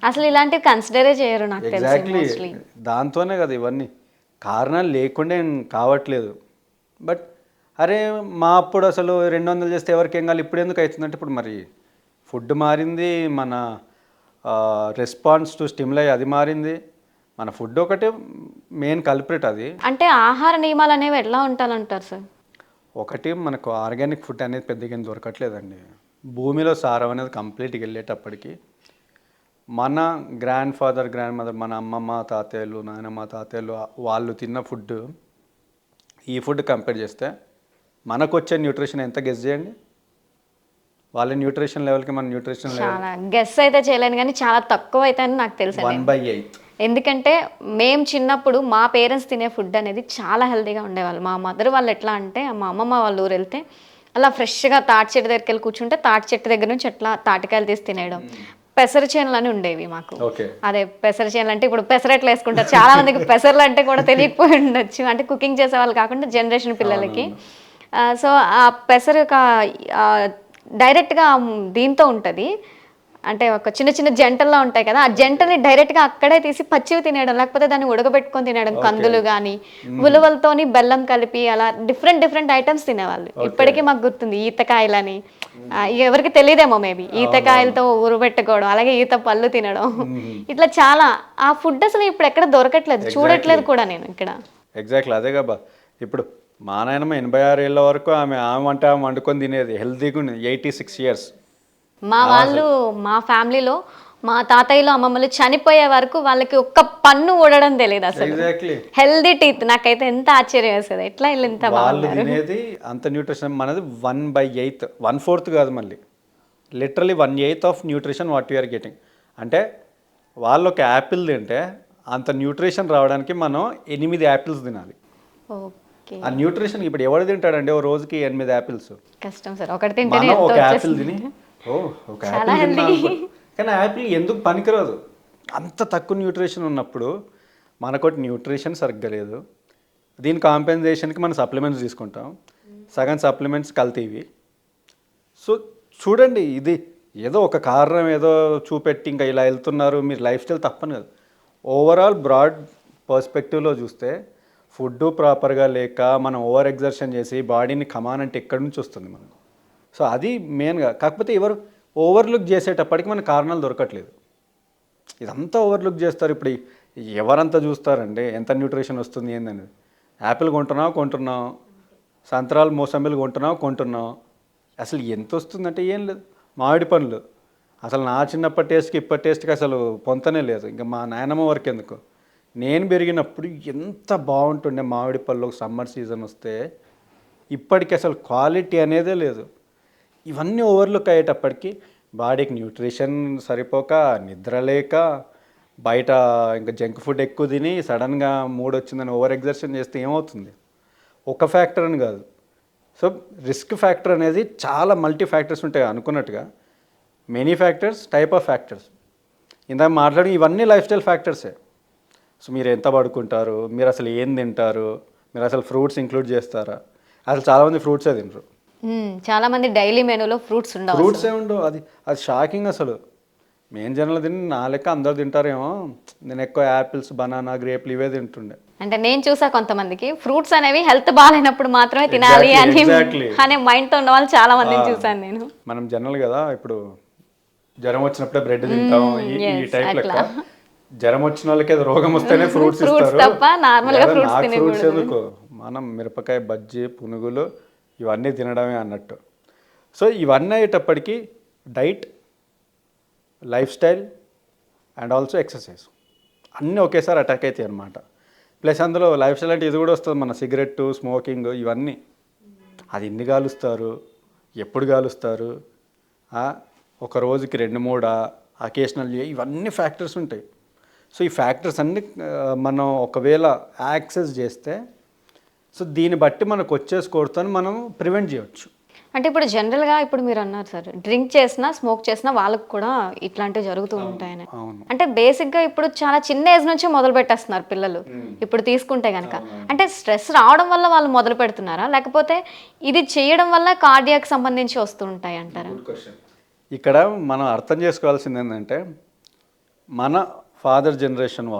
అసలు ఇలాంటివి కన్సిడరే చేయరు నాకు తెలిసి. ఎగ్జాక్ట్లీ, దాంతోనే కదా ఇవన్నీ. కారణాలు లేకుండా ఏం కావట్లేదు. బట్ అరే మా అప్పుడు అసలు 200 చేస్తే ఎవరికి ఏం కావాలి, ఇప్పుడు ఎందుకు అవుతుందంటే ఇప్పుడు మరి ఫుడ్ మారింది, మన రెస్పాన్స్ టు స్టిమ్యులై అది మారింది. మన ఫుడ్ ఒకటే మెయిన్ కల్ప్రిట్. అది అంటే ఆహార నియమాలు అనేవి ఎట్లా ఉంటాయంటారు సార్? ఒకటి మనకు ఆర్గానిక్ ఫుడ్ అనేది పెద్దగా దొరకట్లేదండి. భూమిలో సారం అనేది కంప్లీట్గా వెళ్ళేటప్పటికి మన గ్రాండ్ ఫాదర్ గ్రాండ్ మదర్, మన అమ్మమ్మ తాతయ్యలు నాయనమ్మ తాతయ్యలు వాళ్ళు తిన్న ఫుడ్ ఈ ఫుడ్ కంపేర్ చేస్తే మనకు వచ్చే న్యూట్రిషన్ ఎంత గెస్ చేయండి. వాళ్ళ న్యూట్రిషన్ లెవెల్కి మన న్యూట్రిషన్ లెవెల్ చాలా గెస్ అయితే చేయలేను కానీ చాలా తక్కువ అయితే అని నాకు తెలుసు. 1/8. ఎందుకంటే మేము చిన్నప్పుడు మా పేరెంట్స్ తినే ఫుడ్ అనేది చాలా హెల్తీగా ఉండేవాళ్ళు. మా మదర్ వాళ్ళు ఎట్లా అంటే, మా అమ్మమ్మ వాళ్ళ ఊరు వెళ్తే అలా ఫ్రెష్గా తాటి చెట్టు దగ్గరికి వెళ్ళి కూర్చుంటే తాటి చెట్టు దగ్గర నుంచి అట్లా తాటికాయలు తీసి తినేయడం. పెసర చేనులు అని ఉండేవి మాకు. అదే పెసర చేనులు అంటే ఇప్పుడు పెసరట్లు వేసుకుంటారు చాలా మందికి. పెసర్లు అంటే కూడా తెలియకపోయి ఉండొచ్చు, అంటే కుకింగ్ చేసే వాళ్ళు కాకుండా జనరేషన్ పిల్లలకి. సో ఆ పెసర డైరెక్ట్గా దీంతో ఉంటుంది, అంటే ఒక చిన్న చిన్న జంటల్లో ఉంటాయి కదా, ఆ జంటని డైరెక్ట్గా అక్కడే తీసి పచ్చివి తినేయడం, లేకపోతే దాన్ని ఉడకబెట్టుకొని తినేయడం. కందులు కానీ ఉలువలతోని బెల్లం కలిపి అలా డిఫరెంట్ ఐటమ్స్ తినేవాళ్ళు. ఇప్పటికీ మాకు గుర్తుంది. ఈతకాయలని, ఎవరికి తెలియదేమో మేబీ, ఈతకాయలతో ఊరబెట్టుకోవడం, అలాగే ఈత పళ్ళు తినడం, ఇట్లా చాలా. ఆ ఫుడ్ అసలు ఇప్పుడు ఎక్కడ దొరకట్లేదు, చూడట్లేదు కూడా నేను ఇక్కడ. ఎగ్జాక్ట్లీ అదే కదా. ఇప్పుడు మా నాయనమ్మ 86 ఏళ్ళ వరకు ఆమె వండుకొని తినేది, హెల్తీగా ఉండేది. 86 ఇయర్స్. మా ఫ్యామిలీలో మా తాతయ్యలు అమ్మమ్మలు చనిపోయే వరకు వాళ్ళకి ఒక్క పన్ను ఊడడం తెలియదు అసలు. ఎగ్జాక్ట్లీ. Healthy teeth. నాకైతే ఎంత ఆశ్చర్యం వేసేది, ఎట్లా వీళ్ళు ఇంత వాళ్ళు బాగున్నారు. తినేది అంత న్యూట్రిషన్, మనది 1/8, 1/4 కాదు, మళ్ళీ literally 1/8 of nutrition what you're getting. అంటే వాళ్ళు ఒక యాపిల్ తింటే అంత న్యూట్రిషన్ రావడానికి మనం 8 యాపిల్స్ తినాలి. ఓకే, ఆ న్యూట్రిషన్ ఇప్పుడు ఎవరు తింటాడండి ఓ రోజుకి 8 యాపిల్స్? కష్టం సార్. ఒకటి తింటేనే మనం ఎంతో ఒక యాపిల్ వచ్చేస్తుంది. తిని ఒక చాలా యాపిల్ తిన్నా healthy. కానీ ఆ యాపిల్ ఎందుకు పనికిరాదు? అంత తక్కువ న్యూట్రిషన్ ఉన్నప్పుడు మనకొకటి న్యూట్రిషన్ సరిగ్గా లేదు, దీని కాంపెన్సేషన్కి మనం సప్లిమెంట్స్ తీసుకుంటాం, సగం సప్లిమెంట్స్ కల్తీవి. సో చూడండి, ఇది ఏదో ఒక కారణం ఏదో చూపెట్టి ఇంకా ఇలా వెళ్తున్నారు మీరు, లైఫ్ స్టైల్ తప్పని కాదు. ఓవరాల్ బ్రాడ్ పర్స్పెక్టివ్లో చూస్తే ఫుడ్ ప్రాపర్గా లేక మనం ఓవర్ ఎగ్జర్షన్ చేసి బాడీని కమాన్ అంటే ఎక్కడి నుంచి వస్తుంది మనకు? సో అది మెయిన్గా. కాకపోతే ఎవరు ఓవర్లుక్ చేసేటప్పటికి మనకు కారణాలు దొరకట్లేదు. ఇదంతా ఓవర్లుక్ చేస్తారు. ఇప్పుడు ఎవరంతా చూస్తారండి ఎంత న్యూట్రిషన్ వస్తుంది ఏందనేది? యాపిల్ కొంటున్నావు, సంత్రాలు మోసంబిలు కొంటున్నావు, అసలు ఎంత వస్తుందంటే ఏం లేదు. మామిడి పండ్లు అసలు నా చిన్నప్పటి టేస్ట్కి ఇప్పటి టేస్ట్కి అసలు పొంతనే లేదు. ఇంకా మా నాయనమ్మ వరకు ఎందుకు, నేను పెరిగినప్పుడు ఎంత బాగుంటుండే మామిడి పళ్ళు. సమ్మర్ సీజన్ వస్తే ఇప్పటికి అసలు క్వాలిటీ అనేదే లేదు. ఇవన్నీ ఓవర్లుక్ అయ్యేటప్పటికి బాడీకి న్యూట్రిషన్ సరిపోక, నిద్ర లేక, బయట ఇంకా జంక్ ఫుడ్ ఎక్కువ తిని సడన్గా మూడ్ వచ్చిందని ఓవర్ ఎగ్జర్షన్ చేస్తే ఏమవుతుంది? ఒక ఫ్యాక్టర్ అని కాదు. సో రిస్క్ ఫ్యాక్టర్ అనేది చాలా మల్టీ ఫ్యాక్టర్స్ ఉంటాయి అనుకున్నట్టుగా. Many factors, type of factors. ఇందాక మాట్లాడి ఇవన్నీ లైఫ్ స్టైల్ ఫ్యాక్టర్సే. సో మీరు ఎంత పడుకుంటారు, మీరు అసలు ఏం తింటారు, మీరు అసలు ఫ్రూట్స్ ఇంక్లూడ్ చేస్తారా? అసలు చాలామంది ఫ్రూట్సే తినరు. చాలా మంది డైలీ మెనూలో ఫ్రూట్స్ ఉండవు. ఫ్రూట్సే ఉండవు. అది షాకింగ్ అసలు. మెయిన్ జనరల్ తిని నా లెక్క అందరు తింటారేమో, నేను ఎక్కువ యాపిల్స్, బనానా, గ్రేప్లు ఇవే తింటుండే. అంటే నేను చూసా కొంతమందికి ఫ్రూట్స్ అనేవి హెల్త్ బాగాలేనప్పుడు మాత్రమే తినాలి Exactly. అనే మైండ్తో ఉన్న వాళ్ళు చాలా మందిని చూసాను నేను. మనం జనరల్ కదా, ఇప్పుడు జ్వరం వచ్చినప్పుడే బ్రెడ్ తింటాం, ఈ టైప్ లెక్క. జ్వరం వచ్చిన వాళ్ళకి ఏదో రోగం వస్తేనే ఫ్రూట్స్ ఇస్తారు తప్ప నార్మల్గా ఫ్రూట్స్ ఫ్రూట్స్ ఎందుకు? మనం మిరపకాయ బజ్జీ, పునుగులు ఇవన్నీ తినడమే అన్నట్టు. సో ఇవన్నీ అయ్యేటప్పటికి diet, life style and also exercise అన్నీ ఒకేసారి అటాక్ అవుతాయి అన్నమాట. ప్లస్ అందులో లైఫ్ స్టైల్ అంటే ఇది కూడా వస్తుంది, మన సిగరెట్టు, స్మోకింగ్ ఇవన్నీ. అది ఎన్ని కాలుస్తారు, ఎప్పుడు కాలుస్తారు, ఒక రోజుకి 2-3 అకేషనల్, ఇవన్నీ ఫ్యాక్టర్స్ ఉంటాయి. సో ఈ ఫ్యాక్టర్స్ అన్నీ మనం ఒకవేళ యాక్సెస్ చేస్తే, సో దీన్ని బట్టి మనకు వచ్చే స్కోర్తో మనం ప్రివెంట్ చేయవచ్చు. అంటే ఇప్పుడు జనరల్గా ఇప్పుడు మీరు అన్నారు సార్, డ్రింక్ చేసినా స్మోక్ చేసినా వాళ్ళకి కూడా ఇట్లాంటివి జరుగుతూ ఉంటాయని. అంటే బేసిక్గా ఇప్పుడు చాలా చిన్న ఏజ్ నుంచి మొదలు పెట్టేస్తున్నారు పిల్లలు ఇప్పుడు తీసుకుంటే కనుక. అంటే స్ట్రెస్ రావడం వల్ల వాళ్ళు మొదలు పెడుతున్నారా, లేకపోతే ఇది చేయడం వల్ల కార్డియాక్ సంబంధించి వస్తూ ఉంటాయి అంటారా? ఇక్కడ మనం అర్థం చేసుకోవాల్సింది ఏంటంటే, మన ఫాదర్ జనరేషన్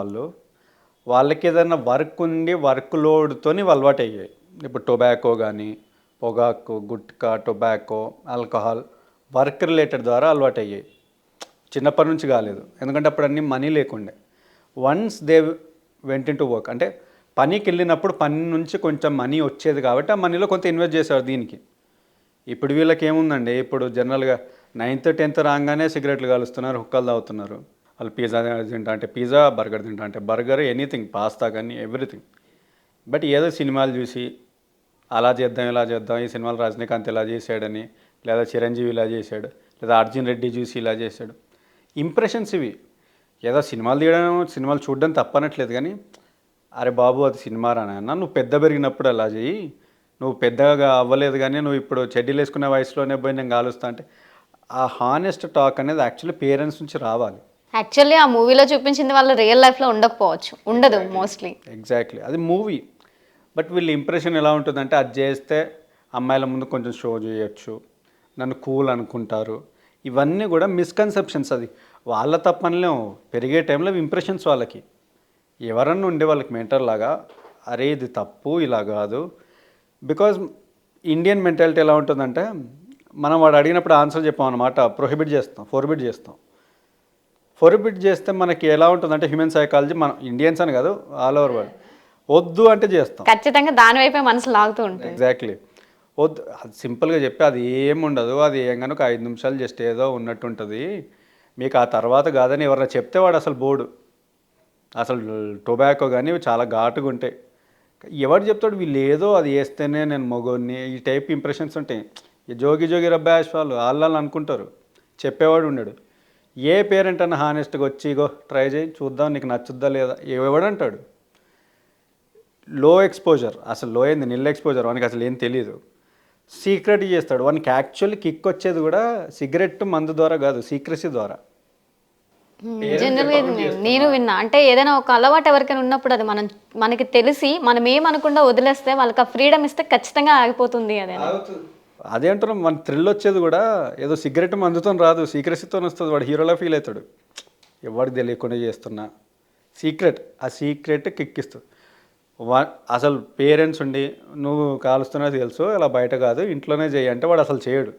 వాళ్ళకి ఏదైనా వర్క్ ఉండి వర్క్ లోడ్తోని అలవాటు అయ్యాయి. ఇప్పుడు టొబాకో కానీ, పొగాకు, gutka, tobacco, alcohol work related ద్వారా అలవాటు అయ్యాయి. చిన్నప్పటి నుంచి కాలేదు, ఎందుకంటే అప్పుడు అన్నీ మనీ లేకుండే. Once they went in to work, అంటే పనికి వెళ్ళినప్పుడు పని నుంచి కొంచెం మనీ వచ్చేది కాబట్టి ఆ మనీలో కొంత ఇన్వెస్ట్ చేశారు దీనికి. ఇప్పుడు వీళ్ళకి ఏముందండి, ఇప్పుడు జనరల్గా 9th 10th రాగానే సిగరెట్లు కాలుస్తున్నారు, హుక్కలు తాగుతున్నారు. వాళ్ళు పిజ్జా తింటా అంటే పిజ్జా, బర్గర్ తింటా అంటే బర్గర్, ఎనీథింగ్, పాస్తా కానీ ఎవ్రీథింగ్. బట్ ఏదో సినిమాలు చూసి అలా చేద్దాం ఇలా చేద్దాం, ఈ సినిమాలు రజనీకాంత్ ఇలా చేశాడని, లేదా చిరంజీవి ఇలా చేశాడు, లేదా అర్జున్ రెడ్డి చూసి ఇలా చేశాడు, ఇంప్రెషన్స్ ఇవి. ఏదో సినిమాలు తీయడం, సినిమాలు చూడడం తప్పనట్లేదు, కానీ అరే బాబు అది సినిమా రానన్న, నువ్వు పెద్ద పెరిగినప్పుడు అలా చేయి, నువ్వు పెద్దగా అవ్వలేదు కానీ నువ్వు ఇప్పుడు చెడ్డీలు వేసుకునే వయసులోనే పోయి నేను కాలుస్తా అంటే, ఆ హానెస్ట్ టాక్ అనేది యాక్చువల్లీ పేరెంట్స్ నుంచి రావాలి. యాక్చువల్లీ ఆ మూవీలో చూపించింది వాళ్ళు రియల్ లైఫ్లో ఉండకపోవచ్చు, ఉండదు మోస్ట్లీ. ఎగ్జాక్ట్లీ, అది మూవీ. బట్ వీళ్ళ ఇంప్రెషన్ ఎలా ఉంటుందంటే, అది చేస్తే అమ్మాయిల ముందు కొంచెం షో చేయొచ్చు, నన్ను కూల్ అనుకుంటారు. ఇవన్నీ కూడా మిస్కన్సెప్షన్స్. అది వాళ్ళ తప్పనిలేం, పెరిగే టైంలో ఇంప్రెషన్స్ వాళ్ళకి. ఎవరన్నా ఉండే వాళ్ళకి మెంటర్ లాగా, అరే ఇది తప్పు ఇలా కాదు. బికాజ్ ఇండియన్ మెంటాలిటీ ఎలా ఉంటుందంటే, మనం వాడు అడిగినప్పుడు ఆన్సర్ చెప్పాం అన్నమాట, ఫోర్బిట్ చేస్తే మనకి ఎలా ఉంటుందంటే, హ్యూమన్ సైకాలజీ, మనం ఇండియన్స్ అని కాదు ఆల్ ఓవర్ వరల్డ్, వద్దు అంటే చేస్తాం. ఖచ్చితంగా దాని వైపే మనసు లాగుతూ ఉంటుంది. ఎగ్జాక్ట్లీ. వద్దు, అది సింపుల్గా చెప్పి అది ఏముండదు, అది ఏం కనుక 5 నిమిషాలు జస్ట్ ఏదో ఉన్నట్టు ఉంటుంది, మీకు ఆ తర్వాత కాదని ఎవరైనా చెప్తే వాడు అసలు బోడు. అసలు టొబాకో కానీ చాలా ఘాటుగా ఉంటాయి. ఎవడు చెప్తాడు వీళ్ళు ఏదో అది వేస్తేనే నేను మగోడిని, ఈ టైప్ ఇంప్రెషన్స్ ఉంటాయి. ఈ జోగి జోగి రబ్బాష్ వాళ్ళు అనుకుంటారు, చెప్పేవాడు ఉండడు. ఏ పేరెంట్ అన్న హానెస్ట్గా వచ్చి ఇగో ట్రై చేయి చూద్దాం నీకు నచ్చుద్దా లేదా ఎవడంటాడు. లో ఎక్స్పోజర్, అసలు లో అయింది నిల్ ఎక్స్పోజర్, వానికి అసలు ఏం తెలియదు. సీక్రెట్ చేస్తాడు. వానికి యాక్చువల్లీ కిక్ వచ్చేది కూడా సిగరెట్ మందు ద్వారా కాదు, సీక్రసీ ద్వారా. జనరల్గా నేను విన్నా, అంటే ఏదైనా ఒక అలవాటు ఎవరికైనా ఉన్నప్పుడు అది మనకి తెలిసి మనం ఏమనకుండా వదిలేస్తే వాళ్ళకి ఆ ఫ్రీడమ్ ఇస్తే ఖచ్చితంగా ఆగిపోతుంది అదే. అదే అంటున్నాం, మన థ్రిల్ వచ్చేది కూడా ఏదో సిగరెట్ మందుతో రాదు, సీక్రసీతో వస్తుంది. వాడు హీరోలా ఫీల్ అవుతాడు, ఎవరికి తెలియకుండా చేస్తున్నా సీక్రెట్. ఆ సీక్రెట్ కిక్ ఇస్తుంది. అసలు పేరెంట్స్ ఉండి నువ్వు కాలుస్తున్నా తెలుసు అలా బయట కాదు ఇంట్లోనే చేయి అంటే వాడు అసలు చేయడు.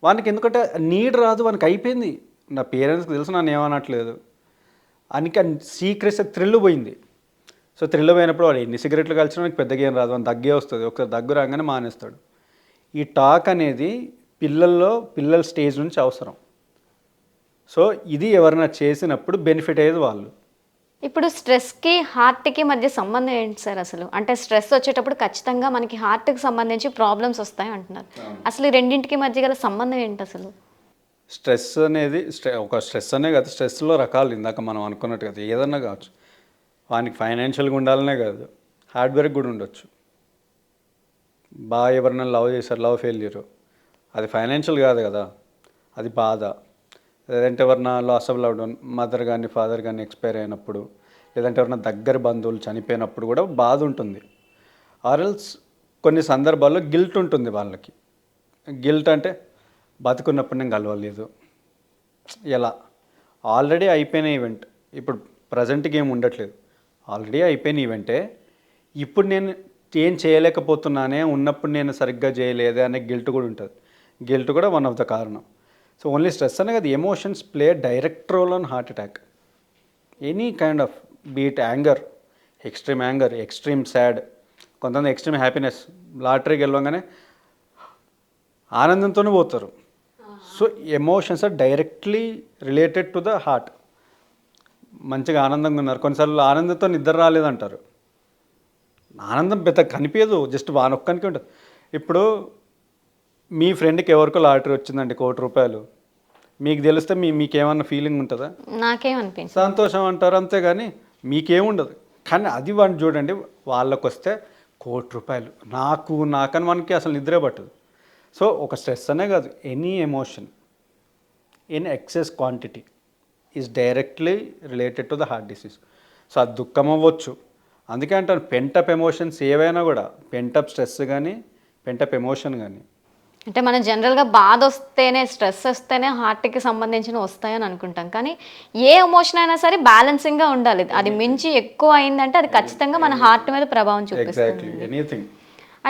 వానికి ఎందుకంటే నీడ్ రాదు, వానికి అయిపోయింది. నా పేరెంట్స్కి తెలుసు నన్ను ఏమనట్లేదు అని సీక్రెట్స్ థ్రిల్ పోయింది. సో థ్రిల్ పోయినప్పుడు వాడు ఎన్ని సిగరెట్లు కలిసినా వానికి పెద్దగా ఏం రాదు, వానికి దగ్గే వస్తుంది. ఒకసారి దగ్గు రాగానే మానేస్తాడు. ఈ టాక్ అనేది పిల్లల స్టేజ్ నుంచి అవసరం. సో ఇది ఎవరైనా చేసినప్పుడు బెనిఫిట్ అయ్యేది వాళ్ళు. ఇప్పుడు స్ట్రెస్కి హార్ట్కి మధ్య సంబంధం ఏంటి సార్ అసలు? అంటే స్ట్రెస్ వచ్చేటప్పుడు ఖచ్చితంగా మనకి హార్ట్కి సంబంధించి ప్రాబ్లమ్స్ వస్తాయి అంటున్నారు. అసలు ఈ రెండింటికి మధ్య గల సంబంధం ఏంటి అసలు? స్ట్రెస్ అనేది ఒక స్ట్రెస్ అనే కాదు, స్ట్రెస్లో రకాలు ఇందాక మనం అనుకున్నట్టు కదా, ఏదన్నా కావచ్చు. వానికి ఫైనాన్షియల్గా ఉండాలనే కాదు, హార్డ్వేర్కి కూడా ఉండొచ్చు. బాగా ఎవరైనా లవ్ చేశారు, లవ్ ఫెయిల్యూరు, అది ఫైనాన్షియల్ కాదు కదా, అది బాధ. లేదంటే ఎవరైనా loss of loved one, mother కానీ ఫాదర్ కానీ ఎక్స్పైర్ అయినప్పుడు, లేదంటే ఎవరైనా దగ్గర బంధువులు చనిపోయినప్పుడు కూడా బాధ ఉంటుంది. ఆర్ఎల్స్ కొన్ని సందర్భాల్లో గిల్ట్ ఉంటుంది వాళ్ళకి. గిల్ట్ అంటే బతుకున్నప్పుడు నేను కలవలేదు, ఎలా ఆల్రెడీ అయిపోయిన ఈవెంట్, ఇప్పుడు ప్రజెంట్కి ఏమి ఉండట్లేదు, ఆల్రెడీ అయిపోయిన ఈవెంటే. ఇప్పుడు నేను ఏం చేయలేకపోతున్నానే, ఉన్నప్పుడు నేను సరిగ్గా చేయలేదే అనే గిల్ట్ కూడా ఉంటుంది. గిల్ట్ కూడా వన్ ఆఫ్ ద కారణం. సో ఓన్లీ స్ట్రెస్ అనే కదా, emotions play direct role on heart attack. Any kind of be it anger, extreme sad, కొంతమంది ఎక్స్ట్రీమ్ హ్యాపీనెస్. లాటరీకి వెళ్ళగానే ఆనందంతోనే పోతారు. So emotions are directly related to the heart. మంచిగా ఆనందంగా ఉన్నారు, కొన్నిసార్లు ఆనందంతో నిద్ర రాలేదంటారు. ఆనందం పెద్ద కనిపించదు, జస్ట్ వానొక్కనికి ఉంటుంది. ఇప్పుడు మీ ఫ్రెండ్కి ఎవరికో లాటరీ వచ్చిందండి ₹1,00,00,000, మీకు తెలిస్తే మీకేమన్నా ఫీలింగ్ ఉంటుందా? నాకేమనిపించింది సంతోషం అంటారు, అంతేగాని మీకేముండదు. కానీ అది వాడిని చూడండి, వాళ్ళకు వస్తే ₹1,00,00,000 నాకని మనకి అసలు నిద్రే పట్టదు. సో ఒక స్ట్రెస్ అనే కాదు, any emotion in excess quantity is directly related to the heart disease. So అది దుఃఖం అవ్వచ్చు. అందుకే అంటాను, పెంటప్ ఎమోషన్స్ ఏవైనా కూడా, పెంటప్ స్ట్రెస్ కానీ పెంటప్ ఎమోషన్ కానీ. అంటే మనం జనరల్గా బాధ వస్తేనే, స్ట్రెస్ వస్తేనే హార్ట్కి సంబంధించినవి వస్తాయని అనుకుంటాం. కానీ ఏ ఎమోషన్ అయినా సరే బ్యాలెన్సింగ్గా ఉండాలి. అది మించి ఎక్కువ అయిందంటే అది ఖచ్చితంగా మన హార్ట్ మీద ప్రభావం చూపిస్తుంది. ఎనీథింగ్.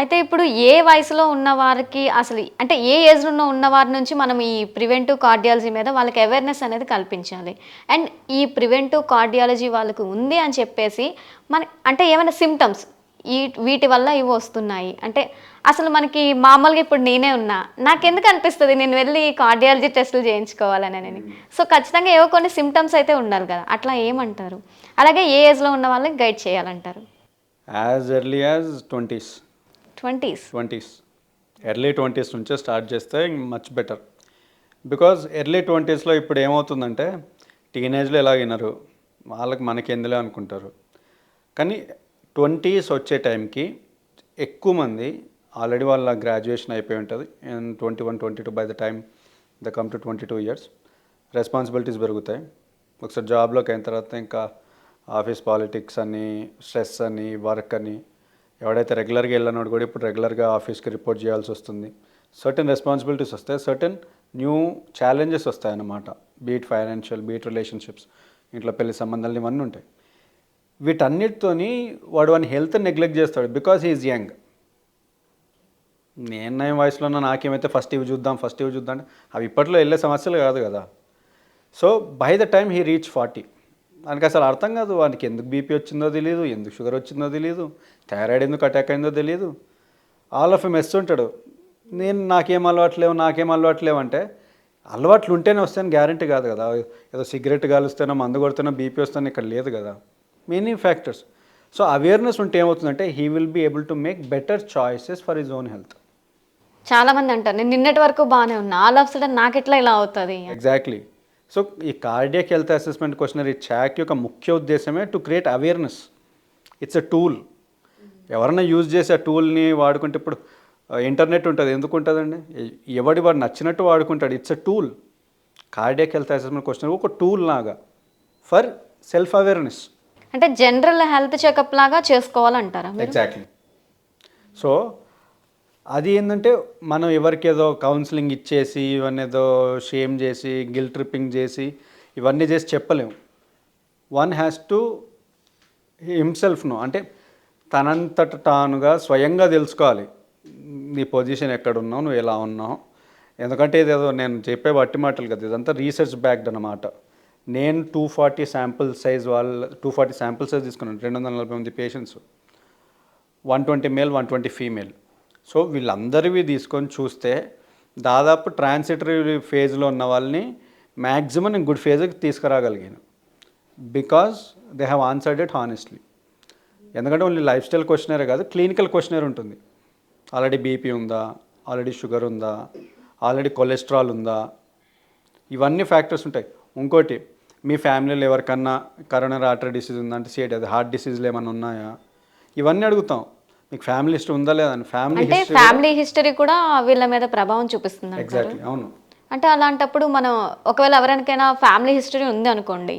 అయితే ఇప్పుడు ఏ వయసులో ఉన్న వారికి అసలు, అంటే ఏ ఏజ్లో ఉన్న వారి నుంచి మనం ఈ ప్రివెంటివ్ కార్డియాలజీ మీద వాళ్ళకి అవేర్నెస్ అనేది కల్పించాలి? అండ్ ఈ ప్రివెంటివ్ కార్డియాలజీ వాళ్ళకు ఉంది అని చెప్పేసి అంటే ఏమైనా సిమ్టమ్స్ వీటి వల్ల ఇవి వస్తున్నాయి అంటే, అసలు మనకి మామూలుగా ఇప్పుడు నేనే ఉన్నా, నాకెందుకు అనిపిస్తుంది నేను వెళ్ళి కార్డియాలజీ టెస్టులు చేయించుకోవాలని. సో ఖచ్చితంగా ఏవో కొన్ని సిమ్టమ్స్ అయితే ఉండాలి కదా, అట్లా ఏమంటారు? అలాగే ఏ ఏజ్లో ఉన్న వాళ్ళకి గైడ్ చేయాలంటారు? As early as 20s. Early 20s నుంచే స్టార్ట్ చేస్తే మచ్ బెటర్. బికాజ్ ఎర్లీ 20sలో ఇప్పుడు ఏమవుతుందంటే, టీనేజ్లో ఎలా వినరు, వాళ్ళకి మనకి ఎందులో అనుకుంటారు. కానీ 20s వచ్చే టైంకి ఎక్కువ మంది ఆల్రెడీ వాళ్ళ గ్రాడ్యుయేషన్ అయిపోయి ఉంటుంది. 21, 22 by the time the come to 22 years responsibilities పెరుగుతాయి. ఒకసారి జాబ్లోకి అయిన తర్వాత ఇంకా ఆఫీస్ పాలిటిక్స్ అని, స్ట్రెస్ అని, వర్క్ అని, ఎవడైతే రెగ్యులర్గా వెళ్ళినాడు కూడా ఇప్పుడు రెగ్యులర్గా ఆఫీస్కి రిపోర్ట్ చేయాల్సి వస్తుంది. సర్టెన్ రెస్పాన్సిబిలిటీస్ వస్తాయి, సర్టెన్ న్యూ ఛాలెంజెస్ వస్తాయన్నమాట. బీట్ ఫైనాన్షియల్, బీట్ రిలేషన్షిప్స్, ఇంట్లో పెళ్లి సంబంధాలు ఇవన్నీ ఉంటాయి. వీటన్నిటితోని వాడి హెల్త్ నెగ్లెక్ట్ చేస్తాడు. Because he is young. నేను వయసులో నాకేమైతే ఫస్ట్ ఇవి చూద్దాం అంటే అవి ఇప్పట్లో వెళ్ళే సమస్యలు కాదు కదా. So by the time he reach 40, వానికి అసలు అర్థం కాదు, వానికి ఎందుకు బీపీ వచ్చిందో తెలియదు, ఎందుకు షుగర్ వచ్చిందో తెలియదు, థైరాయిడ్ ఎందుకు అటాక్ అయిందో తెలియదు. ఆల్ ఆఫ్ ఎ మెస్ ఉంటాడు. నాకేం అలవాట్లేవు అంటే అలవాట్లు ఉంటేనే వస్తాయని గ్యారంటీ కాదు కదా. ఏదో సిగరెట్ కాలుస్తేనో మందు కొడుతున్నా బీపీ వస్తానో ఇక్కడ లేదు కదా. Many factors. సో అవేర్నెస్ ఉంటే ఏమవుతుందంటే he will be able to make better choices for his own health. చాలా మంది అంటారు నేను నిన్నటి వరకు బాగానే ఉన్నా, ఆల్ ఆఫ్ సడన్ నాకు ఎట్లా ఇలా అవుతుంది. ఎగ్జాక్ట్లీ. సో ఈ కార్డియాక్ హెల్త్ అసెస్మెంట్ క్వశ్చనర్ ఈ చాక్ యొక్క ముఖ్య ఉద్దేశమే to create awareness. It's a tool. ఎవరైనా యూజ్ చేసి ఆ టూల్ని వాడుకుంటే, ఇప్పుడు ఇంటర్నెట్ ఉంటుంది, ఎందుకు ఉంటుందండి? వాడు నచ్చినట్టు వాడుకుంటాడు. It's a tool. Cardiac health assessment questionnaire ఒక టూల్ లాగా ఫర్ సెల్ఫ్ అవేర్నెస్. అంటే జనరల్ హెల్త్ చెకప్ లాగా చేసుకోవాలంటారా? ఎగ్జాక్ట్లీ. సో అది ఏంటంటే మనం ఎవరికి ఏదో కౌన్సిలింగ్ ఇచ్చేసి ఇవన్నీ ఏదో షేమ్ చేసి గిల్ట్ ట్రిప్పింగ్ చేసి ఇవన్నీ చేసి చెప్పలేము. వన్ హ్యాస్ టు హిమ్సెల్ఫ్ను, అంటే తనంతట తానుగా స్వయంగా తెలుసుకోవాలి నీ పొజిషన్ ఎక్కడున్నావు, నువ్వు ఎలా ఉన్నావు. ఎందుకంటే ఇదేదో నేను చెప్పే వట్టి మాటలు కదా, ఇదంతా రీసెర్చ్ బ్యాక్డ్ అన్నమాట. నేను 240 శాంపుల్ సైజ్ 240 శాంపుల్ సైజ్ తీసుకున్నాను. 240 మంది పేషెంట్స్, 120 మేల్ 120 ఫీమేల్. సో వీళ్ళందరివి తీసుకొని చూస్తే దాదాపు ట్రాన్సిటరీ ఫేజ్లో ఉన్న వాళ్ళని మ్యాక్సిమం నేను గుడ్ ఫేజ్కి తీసుకురాగలిగాను. Because they have answered it honestly. ఎందుకంటే ఓన్లీ లైఫ్ స్టైల్ క్వశ్చనరే కాదు, క్లినికల్ క్వశ్చనర్ ఉంటుంది. ఆల్రెడీ బీపీ ఉందా, ఆల్రెడీ షుగర్ ఉందా, ఆల్రెడీ కొలెస్ట్రాల్ ఉందా, ఇవన్నీ ఫ్యాక్టర్స్ ఉంటాయి. ఇంకోటి, మీ ఫ్యామిలీలో ఎవరికన్నా కరోనరీ ఆర్టరీ డిసీజ్ ఉందా అంటే సేట్, అది హార్ట్ డిసీజ్లు ఏమైనా ఉన్నాయా, ఇవన్నీ అడుగుతాం. మీకు ఫ్యామిలీ హిస్టరీ ఉందా లేదా అని. ఫ్యామిలీ హిస్టరీ కూడా వీళ్ళ మీద ప్రభావం చూపిస్తుంది. ఎగ్జాక్ట్లీ, అవును. అంటే అలాంటప్పుడు మనం ఒకవేళ ఎవరికైనా ఫ్యామిలీ హిస్టరీ ఉంది అనుకోండి,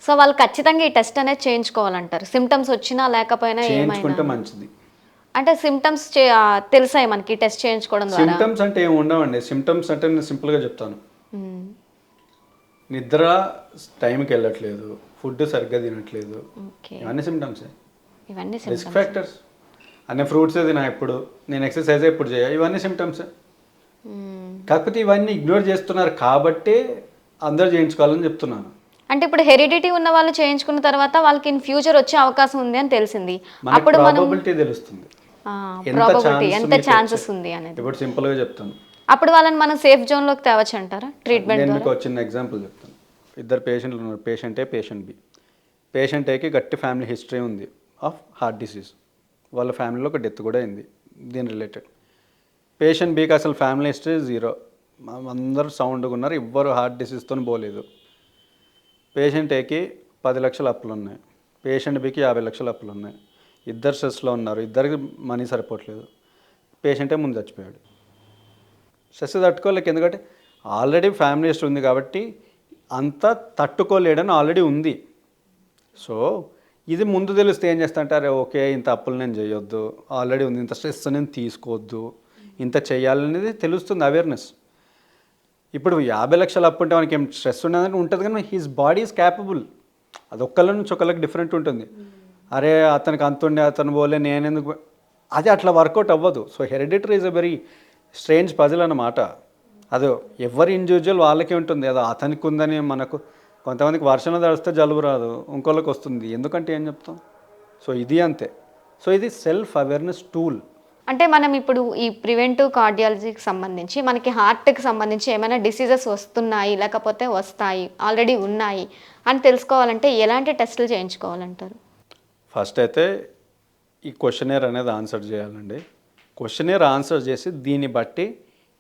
సో వాళ్ళు ఖచ్చితంగా ఈ టెస్ట్ అనేది చేయించుకోవాలంటారు. సిమ్టమ్స్ వచ్చినా లేకపోయినా చేయించుకుంటే మంచిది. అంటే సిమ్టమ్స్ తెలుసాయి మనకి టెస్ట్ చేయించుకోవడం ద్వారా? సిమ్టమ్స్ అంటే ఏమి ఉండవండి. సిమ్టమ్స్ అంటే నేను సింపుల్గా చెప్తాను. నిద్ర టైంకి వెళ్ళట్లేదు, ఫుడ్ సరిగ్గా తినట్లేదు, ఇవన్నీ సిమ్టమ్స్. ఇవన్నీ రిస్క్ ఫ్యాక్టర్స్. అన్ని ఫ్రూట్స్ తినా ఎప్పుడు, నేను ఎక్సర్సైజ్ ఎప్పుడు చేయ, ఇవన్నీ సిమ్టమ్స్. కాకపోతే ఇవన్నీ ఇగ్నోర్ చేస్తున్నారు కాబట్టి అందరూ చేయించుకోవాలని చెప్తున్నాను. అంటే ఇప్పుడు హెరిడిటీ ఉన్న వాళ్ళు చేయించుకున్న తర్వాత వాళ్ళకి ఇన్ ఫ్యూచర్ వచ్చే అవకాశం ఉంది అని తెలిసింది. అప్పుడు ప్రాబబిలిటీ తెలుస్తుంది, ఎంత ఛాన్సెస్ ఉంది అనేది. ఇప్పుడు సింపుల్గా చెప్తాను. అప్పుడు వాళ్ళని మనం సేఫ్ జోన్లోకి తేవచ్చు అంటారా ట్రీట్మెంట్? నేను మీకు చిన్న ఎగ్జాంపుల్ చెప్తాను. ఇద్దరు పేషెంట్లు ఉన్నారు, పేషెంట్ ఏ, పేషెంట్ బి. పేషెంట్ ఏకి గట్టి ఫ్యామిలీ హిస్టరీ ఉంది ఆఫ్ హార్ట్ డిసీజ్. వాళ్ళ ఫ్యామిలీలో ఒక డెత్ కూడా అయింది దీని రిలేటెడ్. పేషెంట్ బికి అసలు ఫ్యామిలీ హిస్టరీ జీరో, అందరూ సౌండ్గా ఉన్నారు, ఎవ్వరు హార్ట్ డిసీజ్తో పోలేదు. పేషెంట్ ఏకి 10 లక్షల అప్పులు ఉన్నాయి, పేషెంట్ బికి 50 లక్షల అప్పులు ఉన్నాయి. ఇద్దరు స్ట్రెస్లో ఉన్నారు, ఇద్దరికి మనీ సరిపోవట్లేదు. పేషెంటే ముందు చచ్చిపోయాడు. స్ట్రెస్ తట్టుకోలేక, ఎందుకంటే ఆల్రెడీ ఫ్యామిలీ హిస్టరీ ఉంది కాబట్టి అంతా తట్టుకోలేడని ఆల్రెడీ ఉంది. సో ఇది ముందు తెలిస్తే ఏం చేస్తా అంటారే, ఓకే ఇంత అప్పులు నేను చేయొద్దు, ఆల్రెడీ ఉంది, ఇంత స్ట్రెస్ నేను తీసుకోవద్దు, ఇంత చేయాలనేది తెలుస్తుంది, అవేర్నెస్. ఇప్పుడు 50 లక్షల అప్పు ఉంటే మనకి ఏం స్ట్రెస్ ఉండదని ఉంటుంది, కానీ హిస్ బాడీ ఈజ్ క్యాపబుల్. అది ఒక్కళ్ళ నుంచి ఒకళ్ళకి డిఫరెంట్ ఉంటుంది. అరే అతనికి అంత ఉండే అతను పోలే నేను ఎందుకు, అది అట్లా వర్కౌట్ అవ్వదు. So hereditary is a very strange puzzle అన్నమాట. అది ఎవరి ఇండివిజువల్ వాళ్ళకే ఉంటుంది. అది అతనికి ఉందని మనకు, కొంతమందికి వర్షంలో తడిస్తే జలుబు రాదు, ఇంకోళ్ళకి వస్తుంది, ఎందుకంటే ఏం చెప్తాం. సో ఇది అంతే. సో ఇది సెల్ఫ్ అవేర్నెస్ టూల్. అంటే మనం ఇప్పుడు ఈ ప్రివెంటివ్ కార్డియాలజీకి సంబంధించి మనకి హార్ట్కి సంబంధించి ఏమైనా డిసీజెస్ వస్తున్నాయి లేకపోతే వస్తాయి, ఆల్రెడీ ఉన్నాయి అని తెలుసుకోవాలంటే ఎలాంటి టెస్టులు చేయించుకోవాలంటారు? ఫస్ట్ అయితే ఈ క్వశ్చనేర్ అనేది ఆన్సర్ చేయాలండి. క్వశ్చనేర్ ఆన్సర్ చేసి దీన్ని బట్టి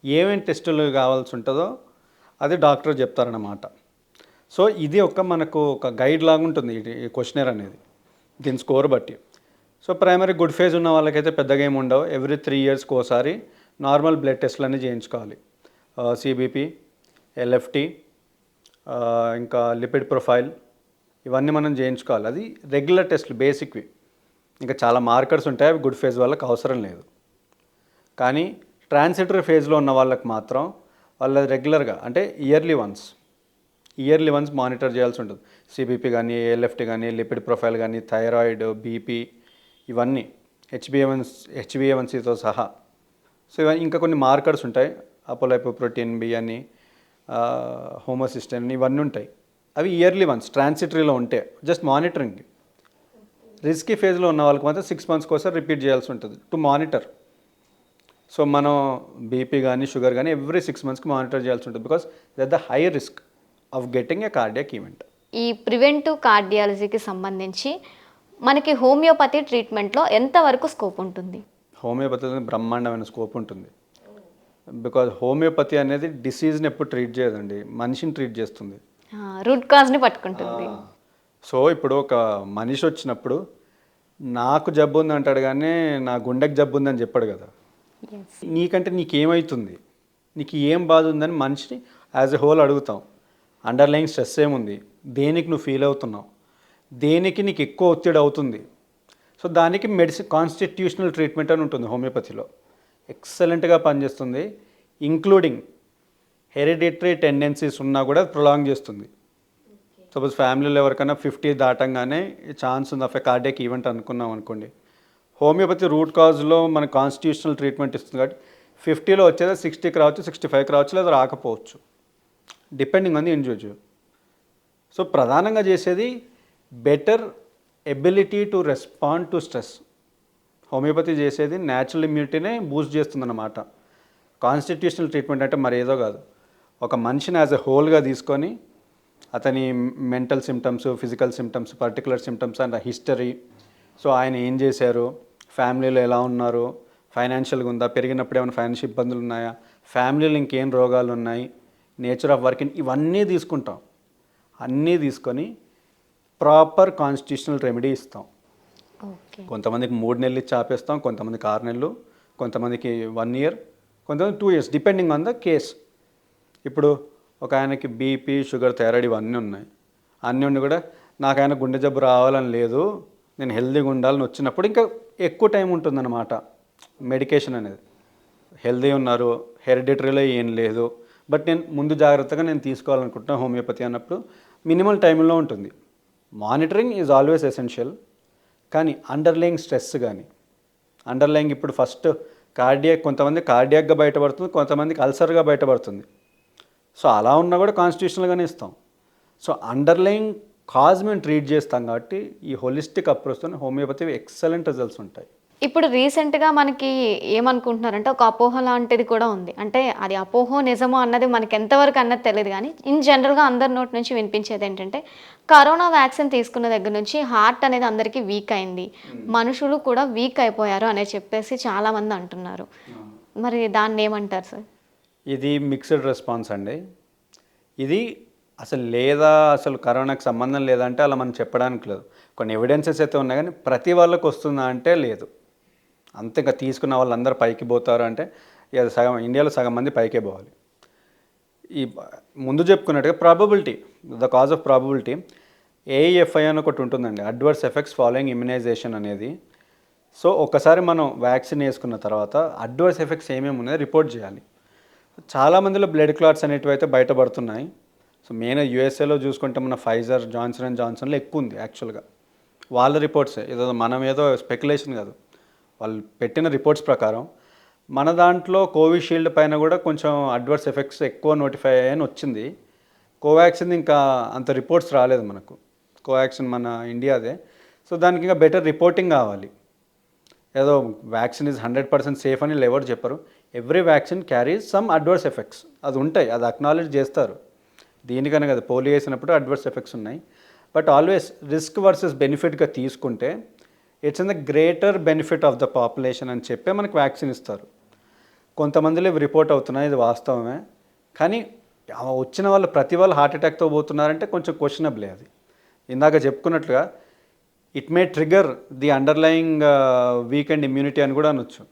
ఏమేమి టెస్టులు కావాల్సి ఉంటుందో అది డాక్టర్ చెప్తారన్నమాట. సో ఇది మనకు ఒక గైడ్ లాగా ఉంటుంది ఈ క్వశ్చనేర్ అనేది, దీని స్కోర్ బట్టి. సో ప్రైమరీ గుడ్ ఫేజ్ ఉన్న వాళ్ళకైతే పెద్దగా ఏమి ఉండవు. ఎవ్రీ 3 ఇయర్స్కి ఒకసారి నార్మల్ బ్లడ్ టెస్ట్లు అన్నీ చేయించుకోవాలి. సిబిపి, ఎల్ఎఫ్టి, ఇంకా లిపిడ్ ప్రొఫైల్, ఇవన్నీ మనం చేయించుకోవాలి. అది రెగ్యులర్ టెస్ట్లు, బేసిక్వి. ఇంకా చాలా మార్కర్స్ ఉంటాయి, అవి గుడ్ ఫేజ్ వాళ్ళకి అవసరం లేదు. కానీ ట్రాన్సిటరీ ఫేజ్లో ఉన్న వాళ్ళకి మాత్రం వాళ్ళ రెగ్యులర్గా, అంటే ఇయర్లీ వన్స్ మానిటర్ చేయాల్సి ఉంటుంది. సిబిపి కానీ, ఎల్ఎఫ్టి కానీ, లిపిడ్ ప్రొఫైల్ కానీ, థైరాయిడ్, బీపీ, ఇవన్నీ హెచ్బిఏవన్సీతో సహా. సో ఇవన్నీ ఇంకా కొన్ని మార్కర్స్ ఉంటాయి, అపోలైపోప్రోటీన్ బి అని, హోమోసిస్టైన్, ఇవన్నీ ఉంటాయి. అవి ఇయర్లీ వన్స్ ట్రాన్సిటరీలో ఉంటే జస్ట్ మానిటరింగ్. రిస్కీ ఫేజ్లో ఉన్న వాళ్ళకి మాత్రం 6 మంత్స్కి ఒకసారి రిపీట్ చేయాల్సి ఉంటుంది టు మానిటర్. సో మనం బీపీ కానీ షుగర్ కానీ ఎవ్రీ 6 మంత్స్కి మానిటర్ చేయాల్సి ఉంటుంది because that the high risk of getting a cardiac event. ఈ ప్రివెంటివ్ కార్డియాలజీకి సంబంధించి మనకి హోమియోపతి ట్రీట్మెంట్లో ఎంతవరకు స్కోప్ ఉంటుంది? హోమియోపతి బ్రహ్మాండమైన స్కోప్ ఉంటుంది. బికాజ్ హోమియోపతి అనేది డిసీజ్ని ఎప్పుడు ట్రీట్ చేయదండి, మనిషిని ట్రీట్ చేస్తుంది, రూట్ కాజ్ని పట్టుకుంటుంది. సో ఇప్పుడు ఒక మనిషి వచ్చినప్పుడు నాకు జబ్బు ఉంది అంటాడు కానీ నా గుండెకి జబ్బు ఉందని చెప్పాడు కదా. నీకంటే నీకేమవుతుంది, నీకు ఏం బాధ ఉందని మనిషిని యాజ్ ఎ హోల్ అడుగుతాం. అండర్లైన్ స్ట్రెస్ ఏముంది, దేనికి నువ్వు ఫీల్ అవుతున్నావు, దేనికి నీకు ఎక్కువ ఒత్తిడి అవుతుంది. సో దానికి కాన్స్టిట్యూషనల్ ట్రీట్మెంట్ అని ఉంటుంది హోమియోపతిలో, ఎక్సలెంట్గా పనిచేస్తుంది. ఇంక్లూడింగ్ హెరిడిటరీ టెండెన్సీస్ ఉన్నా కూడా ప్రొలాంగ్ చేస్తుంది. సపోజ్ ఫ్యామిలీలో ఎవరికైనా 50 దాటంగానే ఛాన్స్ ఉంది ఆఫ్ ఎ కార్డియాక్ ఈవెంట్ అనుకున్నాం అనుకోండి, హోమియోపతి రూట్ కాజ్లో మన కాన్స్టిట్యూషనల్ ట్రీట్మెంట్ ఇస్తుంది కాబట్టి 50లో వచ్చేది 60కి రావచ్చు, 65కి రావచ్చు, లేదా రాకపోవచ్చు, depending on the individual. So ప్రధానంగా చేసేది better ability to respond to stress. Homeopathy చేసేది న్యాచురల్ ఇమ్యూనిటీనే బూస్ట్ చేస్తుందన్నమాట. కాన్స్టిట్యూషనల్ ట్రీట్మెంట్ అంటే మరి ఏదో కాదు, ఒక మనిషిని యాజ్ ఎ హోల్గా తీసుకొని అతని mental symptoms, physical symptoms, particular symptoms and history, so ఆయన ఏం చేశారు, ఫ్యామిలీలో ఎలా ఉన్నారు, ఫైనాన్షియల్గా ఉందా, పెరిగినప్పుడు ఏమైనా ఫైనాన్షియల్ ఇబ్బందులు ఉన్నాయా, ఫ్యామిలీలో ఇంకేం రోగాలు ఉన్నాయి, నేచర్ ఆఫ్ వర్కింగ్, ఇవన్నీ తీసుకుంటాం. అన్నీ తీసుకొని ప్రాపర్ కాన్స్టిట్యూషనల్ రెమెడీ ఇస్తాం. కొంతమందికి 3 నెలలు ఇచ్చి ఆపేస్తాం, కొంతమందికి 6 నెలలు, కొంతమందికి 1 year, కొంతమంది 2 years, depending on the case. ఇప్పుడు ఒక ఆయనకి బీపీ, షుగర్, థైరాయిడ్ ఇవన్నీ ఉన్నాయి, అన్నీ ఉండి కూడా నాకు ఆయన గుండె జబ్బు రావాలని లేదు, నేను హెల్దీగా ఉండాలని వచ్చినప్పుడు ఇంకా ఎక్కువ టైం ఉంటుందన్నమాట మెడికేషన్ అనేది. హెల్దీ ఉన్నారు, హెరిడిటరీలో ఏం లేదు, బట్ నేను ముందు జాగ్రత్తగా నేను తీసుకోవాలనుకుంటున్నాను హోమియోపతి అన్నప్పుడు మినిమల్ టైంలో ఉంటుంది. Monitoring is always essential. కానీ అండర్లయింగ్ స్ట్రెస్ కానీ అండర్లయింగ్ ఇప్పుడు ఫస్ట్ కార్డియాక్, కొంతమంది కార్డియాక్గా బయటపడుతుంది, కొంతమందికి అల్సర్గా బయటపడుతుంది. సో అలా ఉన్నా కూడా కాన్స్టిట్యూషనల్గానే ఇస్తాం. సో అండర్లయింగ్ కాజ్ మేము ట్రీట్ చేస్తాం కాబట్టి ఈ హోలిస్టిక్ అప్రోచ్తో హోమియోపతి ఎక్సలెంట్ రిజల్ట్స్ ఉంటాయి. ఇప్పుడు రీసెంట్గా మనకి ఏమనుకుంటున్నారంటే ఒక అపోహ లాంటిది కూడా ఉంది. అంటే అది అపోహో నిజమో అన్నది మనకి ఎంతవరకు అన్నది తెలియదు, కానీ ఇన్ జనరల్గా అందరి నోటి నుంచి వినిపించేది ఏంటంటే కరోనా వ్యాక్సిన్ తీసుకున్న దగ్గర నుంచి హార్ట్ అనేది అందరికీ వీక్ అయింది, మనుషులు కూడా వీక్ అయిపోయారు అని చెప్పేసి చాలామంది అంటున్నారు. మరి దాన్ని ఏమంటారు సార్? ఇది మిక్స్డ్ రెస్పాన్స్ అండి. ఇది అసలు లేదా, అసలు కరోనాకి సంబంధం లేదంటే అలా మనం చెప్పడానికి లేదు. కొన్ని ఎవిడెన్సెస్ అయితే ఉన్నాయి కానీ ప్రతి వాళ్ళకి వస్తుందా అంటే లేదు. అంతే, ఇంకా తీసుకున్న వాళ్ళందరూ పైకి పోతారు అంటే ఇక సగం ఇండియాలో సగం మంది పైకే పోవాలి. ఈ ముందు చెప్పుకున్నట్టుగా probability, the cause of probability, AEFI అని ఒకటి ఉంటుందండి, అడ్వర్స్ ఎఫెక్ట్స్ ఫాలోయింగ్ ఇమ్యునైజేషన్ అనేది. సో ఒకసారి మనం వ్యాక్సిన్ వేసుకున్న తర్వాత అడ్వర్స్ ఎఫెక్ట్స్ ఏమేమి ఉన్నాయో రిపోర్ట్ చేయాలి. చాలామందిలో బ్లడ్ క్లాట్స్ అనేటివి అయితే బయటపడుతున్నాయి. సో మెయిన్ యూఎస్ఏలో చూసుకుంటే మన ఫైజర్, జాన్సన్ అండ్ జాన్సన్లో ఎక్కువ ఉంది యాక్చువల్గా. వాళ్ళ రిపోర్ట్సే, ఏదో మనం ఏదో స్పెక్యులేషన్ కాదు, వాళ్ళు పెట్టిన రిపోర్ట్స్ ప్రకారం మన దాంట్లో కోవిషీల్డ్ పైన కూడా కొంచెం అడ్వర్స్ ఎఫెక్ట్స్ ఎక్కువ నోటిఫై అయ్యాయని వచ్చింది. కోవాక్సిన్ ఇంకా అంత రిపోర్ట్స్ రాలేదు మనకు, కోవాక్సిన్ మన ఇండియాదే. సో దానికి ఇంకా బెటర్ రిపోర్టింగ్ కావాలి. ఏదో వ్యాక్సిన్ ఈజ్ 100% సేఫ్ అని ఎవరు చెప్పరు. Every vaccine carries some adverse effects, అది ఉంటాయి, అది అక్నాలెడ్జ్ చేస్తారు. దీనికనే కదా పోలియో వేసినప్పుడు అడ్వర్స్ ఎఫెక్ట్స్ ఉన్నాయి. బట్ ఆల్వేస్ రిస్క్ వర్సెస్ బెనిఫిట్గా తీసుకుంటే it's in the greater benefit of the population అని చెప్పే మనకు వ్యాక్సిన్ ఇస్తారు. కొంతమందిలో ఇవి రిపోర్ట్ అవుతున్నాయి, ఇది వాస్తవమే. కానీ వచ్చిన వాళ్ళు ప్రతి వాళ్ళు హార్ట్ అటాక్తో పోతున్నారంటే కొంచెం క్వశ్చనబులే అది. ఇందాక చెప్పుకున్నట్లుగా it may trigger the underlying weakened immunity అని కూడా అనొచ్చు.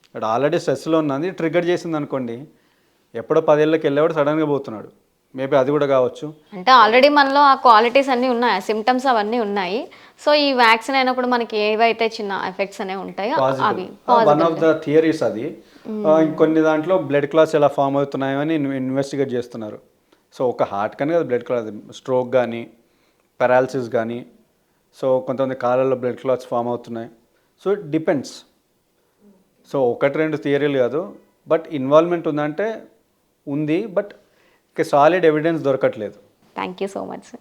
ఇక్కడ ఆల్రెడీ స్ట్రెస్లో ఉన్నది ట్రిగర్ చేసింది అనుకోండి, ఎప్పుడో 10 ఏళ్ళకి వెళ్ళేవాడు సడన్గా పోతున్నాడు, మేబీ అది కూడా కావచ్చు. అంటే ఆల్రెడీ మనలో ఆ క్వాలిటీస్ అన్నీ ఉన్నాయి, సిమ్టమ్స్ అవన్నీ ఉన్నాయి. సో ఈ వ్యాక్సిన్ అయినప్పుడు మనకి ఏవైతే చిన్న ఎఫెక్ట్స్ అనేవి ఉంటాయో అవి వన్ ఆఫ్ ద థియరీస్ అది. ఇంకొన్ని దాంట్లో బ్లడ్ క్లాట్స్ ఎలా ఫామ్ అవుతున్నాయో అని ఇన్వెస్టిగేట్ చేస్తున్నారు. సో ఒక హార్ట్ కానీ కదా బ్లడ్ క్లాట్, స్ట్రోక్ కానీ పెరాలసిస్ కానీ, సో కొంతమంది కాళ్ళల్లో బ్లడ్ క్లాట్స్ ఫామ్ అవుతున్నాయి. So it depends. సో 1-2 థియరీలు కాదు, బట్ ఇన్వాల్వ్మెంట్ ఉందంటే ఉంది, బట్ సాలిడ్ ఎవిడెన్స్ దొరకట్లేదు. Thank you so much sir.